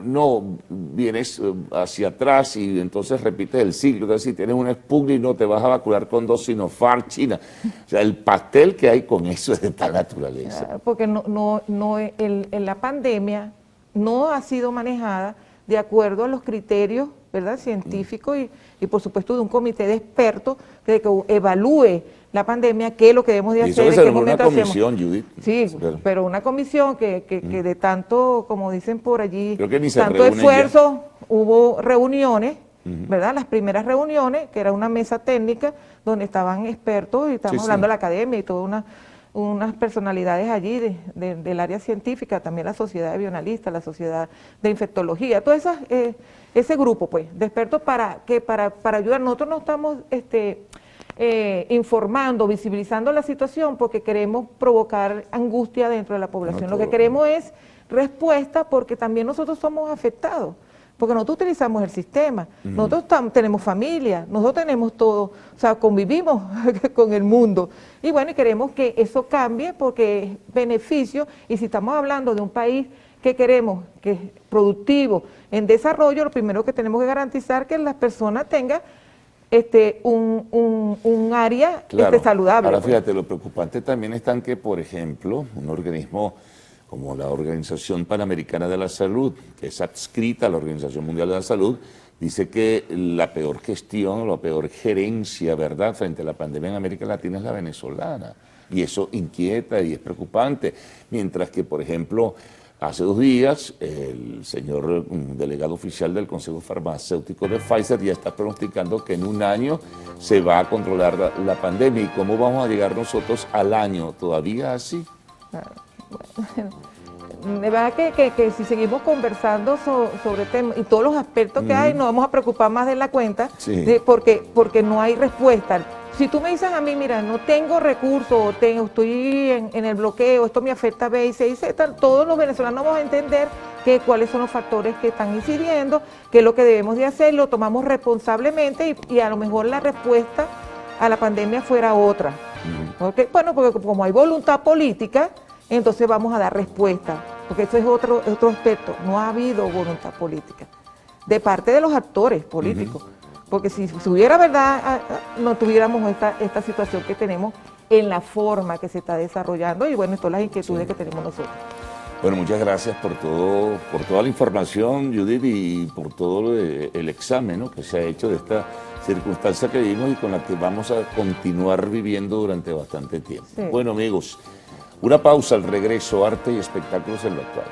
No, vienes hacia atrás y entonces repites el ciclo. Entonces, si tienes un Sputnik, no te vas a vacunar con 2 Sinopharm China. O sea, el pastel que hay con eso es de tal naturaleza. Porque la pandemia no ha sido manejada de acuerdo a los criterios, ¿verdad?, científicos y por supuesto de un comité de expertos que evalúe la pandemia, qué es lo que debemos de hacer. Eso es una comisión, Judith. Sí, pero una comisión que de tanto, como dicen por allí, ni tanto esfuerzo, hubo reuniones, ¿verdad? Las primeras reuniones, que era una mesa técnica donde estaban expertos y estábamos hablando de la academia y todas unas personalidades allí del área científica, también la sociedad de bioanalistas, la sociedad de infectología, todo ese grupo pues de expertos para ayudar. Nosotros no estamos informando, visibilizando la situación porque queremos provocar angustia dentro de la población. Lo que queremos es respuesta, porque también nosotros somos afectados, porque nosotros utilizamos el sistema, nosotros tenemos familia, nosotros tenemos todo, o sea, convivimos con el mundo. Y bueno, y queremos que eso cambie porque es beneficio, y si estamos hablando de un país que queremos, que es productivo, en desarrollo, lo primero que tenemos que garantizar es que las personas tengan un área saludable. Ahora fíjate, lo preocupante también está que, por ejemplo, un organismo como la Organización Panamericana de la Salud, que es adscrita a la Organización Mundial de la Salud, dice que la peor gestión, la peor gerencia, ¿verdad?, frente a la pandemia en América Latina es la venezolana. Y eso inquieta y es preocupante. Mientras que, por ejemplo, hace 2 días, el señor delegado oficial del Consejo Farmacéutico de Pfizer ya está pronosticando que en 1 año se va a controlar la pandemia. ¿Y cómo vamos a llegar nosotros al año? ¿Todavía así? De verdad que si seguimos conversando sobre temas y todos los aspectos que hay, nos vamos a preocupar más de la cuenta, porque no hay respuesta. Si tú me dices a mí, mira, no tengo recursos, estoy en el bloqueo, esto me afecta B y C y Z, todos los venezolanos vamos a entender cuáles son los factores que están incidiendo, qué es lo que debemos de hacer, lo tomamos responsablemente y a lo mejor la respuesta a la pandemia fuera otra. Porque como hay voluntad política, entonces vamos a dar respuesta, porque eso es otro aspecto. No ha habido voluntad política de parte de los actores políticos, porque si hubiera verdad, no tuviéramos esta situación que tenemos en la forma que se está desarrollando y bueno, todas las inquietudes que tenemos nosotros. Bueno, muchas gracias por toda la información, Judith, y por todo el examen, ¿no?, que se ha hecho de esta circunstancia que vivimos y con la que vamos a continuar viviendo durante bastante tiempo. Sí. Bueno, amigos, una pausa, al regreso, arte y espectáculos en lo actual.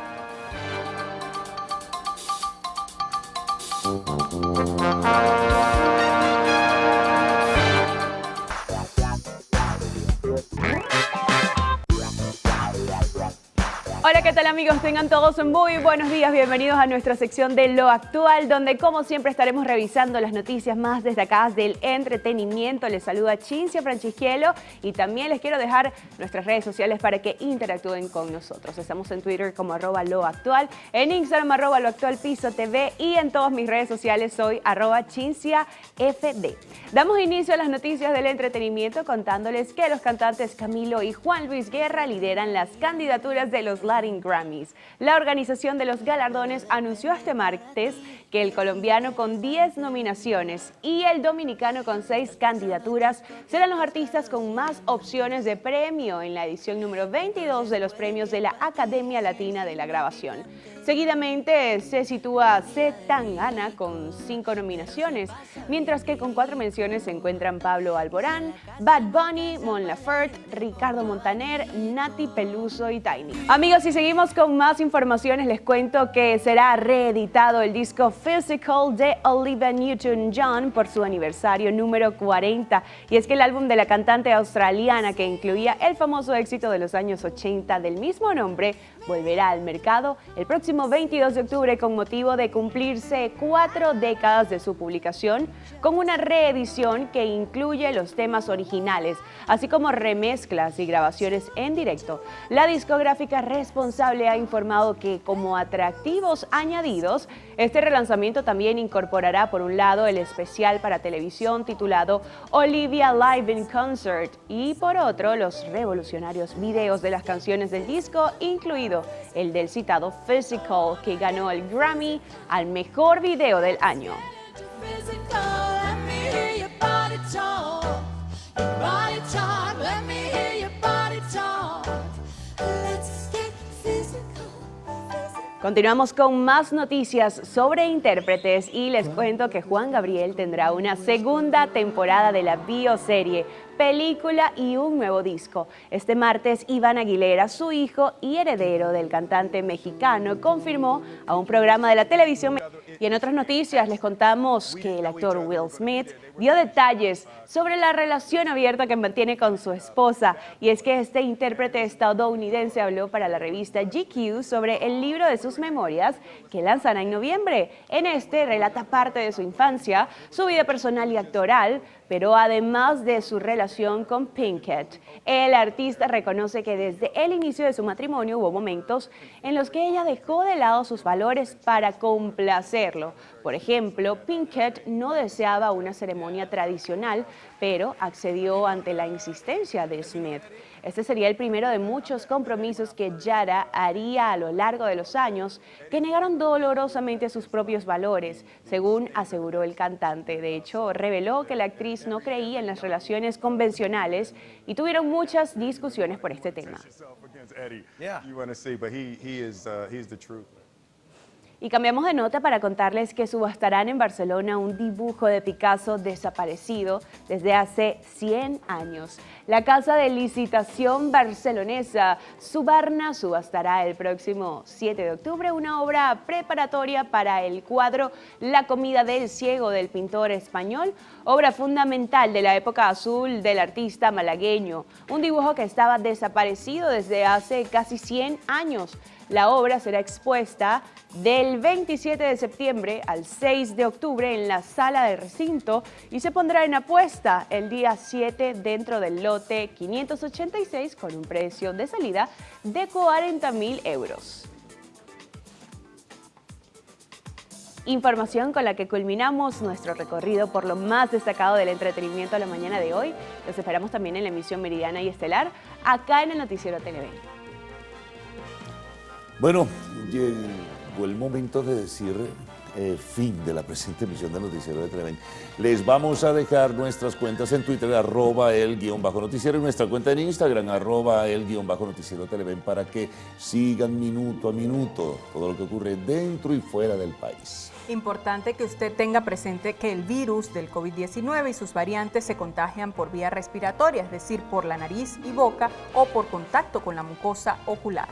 Hola, ¿qué tal, amigos? Tengan todos muy buenos días. Bienvenidos a nuestra sección de Lo Actual, donde como siempre estaremos revisando las noticias más destacadas del entretenimiento. Les saluda Cinzia Franceschiello y también les quiero dejar nuestras redes sociales para que interactúen con nosotros. Estamos en Twitter como @loactual, en Instagram @loactualpisotv y en todas mis redes sociales soy @CinciaFD. Damos inicio a las noticias del entretenimiento contándoles que los cantantes Camilo y Juan Luis Guerra lideran las candidaturas de los Latin Grammys. La organización de los galardones anunció este martes que el colombiano con 10 nominaciones y el dominicano con 6 candidaturas serán los artistas con más opciones de premio en la edición número 22 de los premios de la Academia Latina de la Grabación. Seguidamente se sitúa C. Tangana con 5 nominaciones, mientras que con 4 menciones se encuentran Pablo Alborán, Bad Bunny, Mon Laferte, Ricardo Montaner, Nati Peluso y Tiny. Amigos, si seguimos con más informaciones, les cuento que será reeditado el disco Physical de Olivia Newton-John por su aniversario número 40. Y es que el álbum de la cantante australiana, que incluía el famoso éxito de los años 80 del mismo nombre, volverá al mercado el próximo 22 de octubre con motivo de cumplirse 4 décadas de su publicación, con una reedición que incluye los temas originales, así como remezclas y grabaciones en directo. La discográfica responsable ha informado que como atractivos añadidos, este relanzamiento también incorporará por un lado el especial para televisión titulado Olivia Live in Concert y por otro los revolucionarios videos de las canciones del disco, incluido el del citado Physical, que ganó el Grammy al mejor video del año. Continuamos con más noticias sobre intérpretes y les cuento que Juan Gabriel tendrá una segunda temporada de la bioserie, película y un nuevo disco. Este martes, Iván Aguilera, su hijo y heredero del cantante mexicano, confirmó a un programa de la televisión. Y en otras noticias les contamos que el actor Will Smith dio detalles sobre la relación abierta que mantiene con su esposa. Y es que este intérprete estadounidense habló para la revista GQ sobre el libro de sus memorias que lanzará en noviembre. En este relata parte de su infancia, su vida personal y actoral, pero además de su relación con Pinkett. El artista reconoce que desde el inicio de su matrimonio hubo momentos en los que ella dejó de lado sus valores para complacerlo. Por ejemplo, Pinkett no deseaba una ceremonia tradicional, pero accedió ante la insistencia de Smith. Este sería el primero de muchos compromisos que Yara haría a lo largo de los años, que negaron dolorosamente sus propios valores, según aseguró el cantante. De hecho, reveló que la actriz no creía en las relaciones convencionales y tuvieron muchas discusiones por este tema. Y cambiamos de nota para contarles que subastarán en Barcelona un dibujo de Picasso desaparecido desde hace 100 años. La casa de licitación barcelonesa Subarna subastará el próximo 7 de octubre una obra preparatoria para el cuadro La comida del ciego del pintor español, obra fundamental de la época azul del artista malagueño, un dibujo que estaba desaparecido desde hace casi 100 años. La obra será expuesta del 27 de septiembre al 6 de octubre en la sala del recinto y se pondrá en apuesta el día 7 dentro del lote 586 con un precio de salida de 40.000 euros. Información con la que culminamos nuestro recorrido por lo más destacado del entretenimiento a la mañana de hoy. Los esperamos también en la emisión meridiana y estelar acá en el Noticiero Televen. Bueno, llegó el momento de decir fin de la presente emisión del Noticiero de Televen. Les vamos a dejar nuestras cuentas en Twitter, @el_noticiero, y nuestra cuenta en Instagram, @el_noticiero Televen, para que sigan minuto a minuto todo lo que ocurre dentro y fuera del país. Importante que usted tenga presente que el virus del COVID-19 y sus variantes se contagian por vía respiratoria, es decir, por la nariz y boca o por contacto con la mucosa ocular.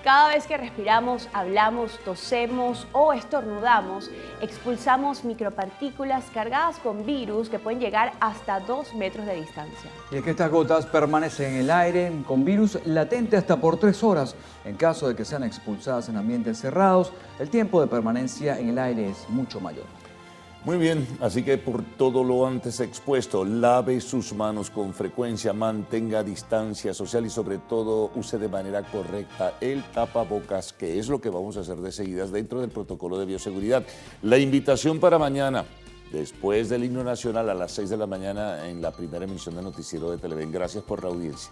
Cada vez que respiramos, hablamos, tosemos o estornudamos, expulsamos micropartículas cargadas con virus que pueden llegar hasta 2 metros de distancia. Y es que estas gotas permanecen en el aire con virus latente hasta por 3 horas. En caso de que sean expulsadas en ambientes cerrados, el tiempo de permanencia en el aire es mucho mayor. Muy bien, así que por todo lo antes expuesto, lave sus manos con frecuencia, mantenga distancia social y sobre todo use de manera correcta el tapabocas, que es lo que vamos a hacer de seguidas dentro del protocolo de bioseguridad. La invitación para mañana, después del himno nacional a las 6 de la mañana en la primera emisión de Noticiero de Televen. Gracias por la audiencia.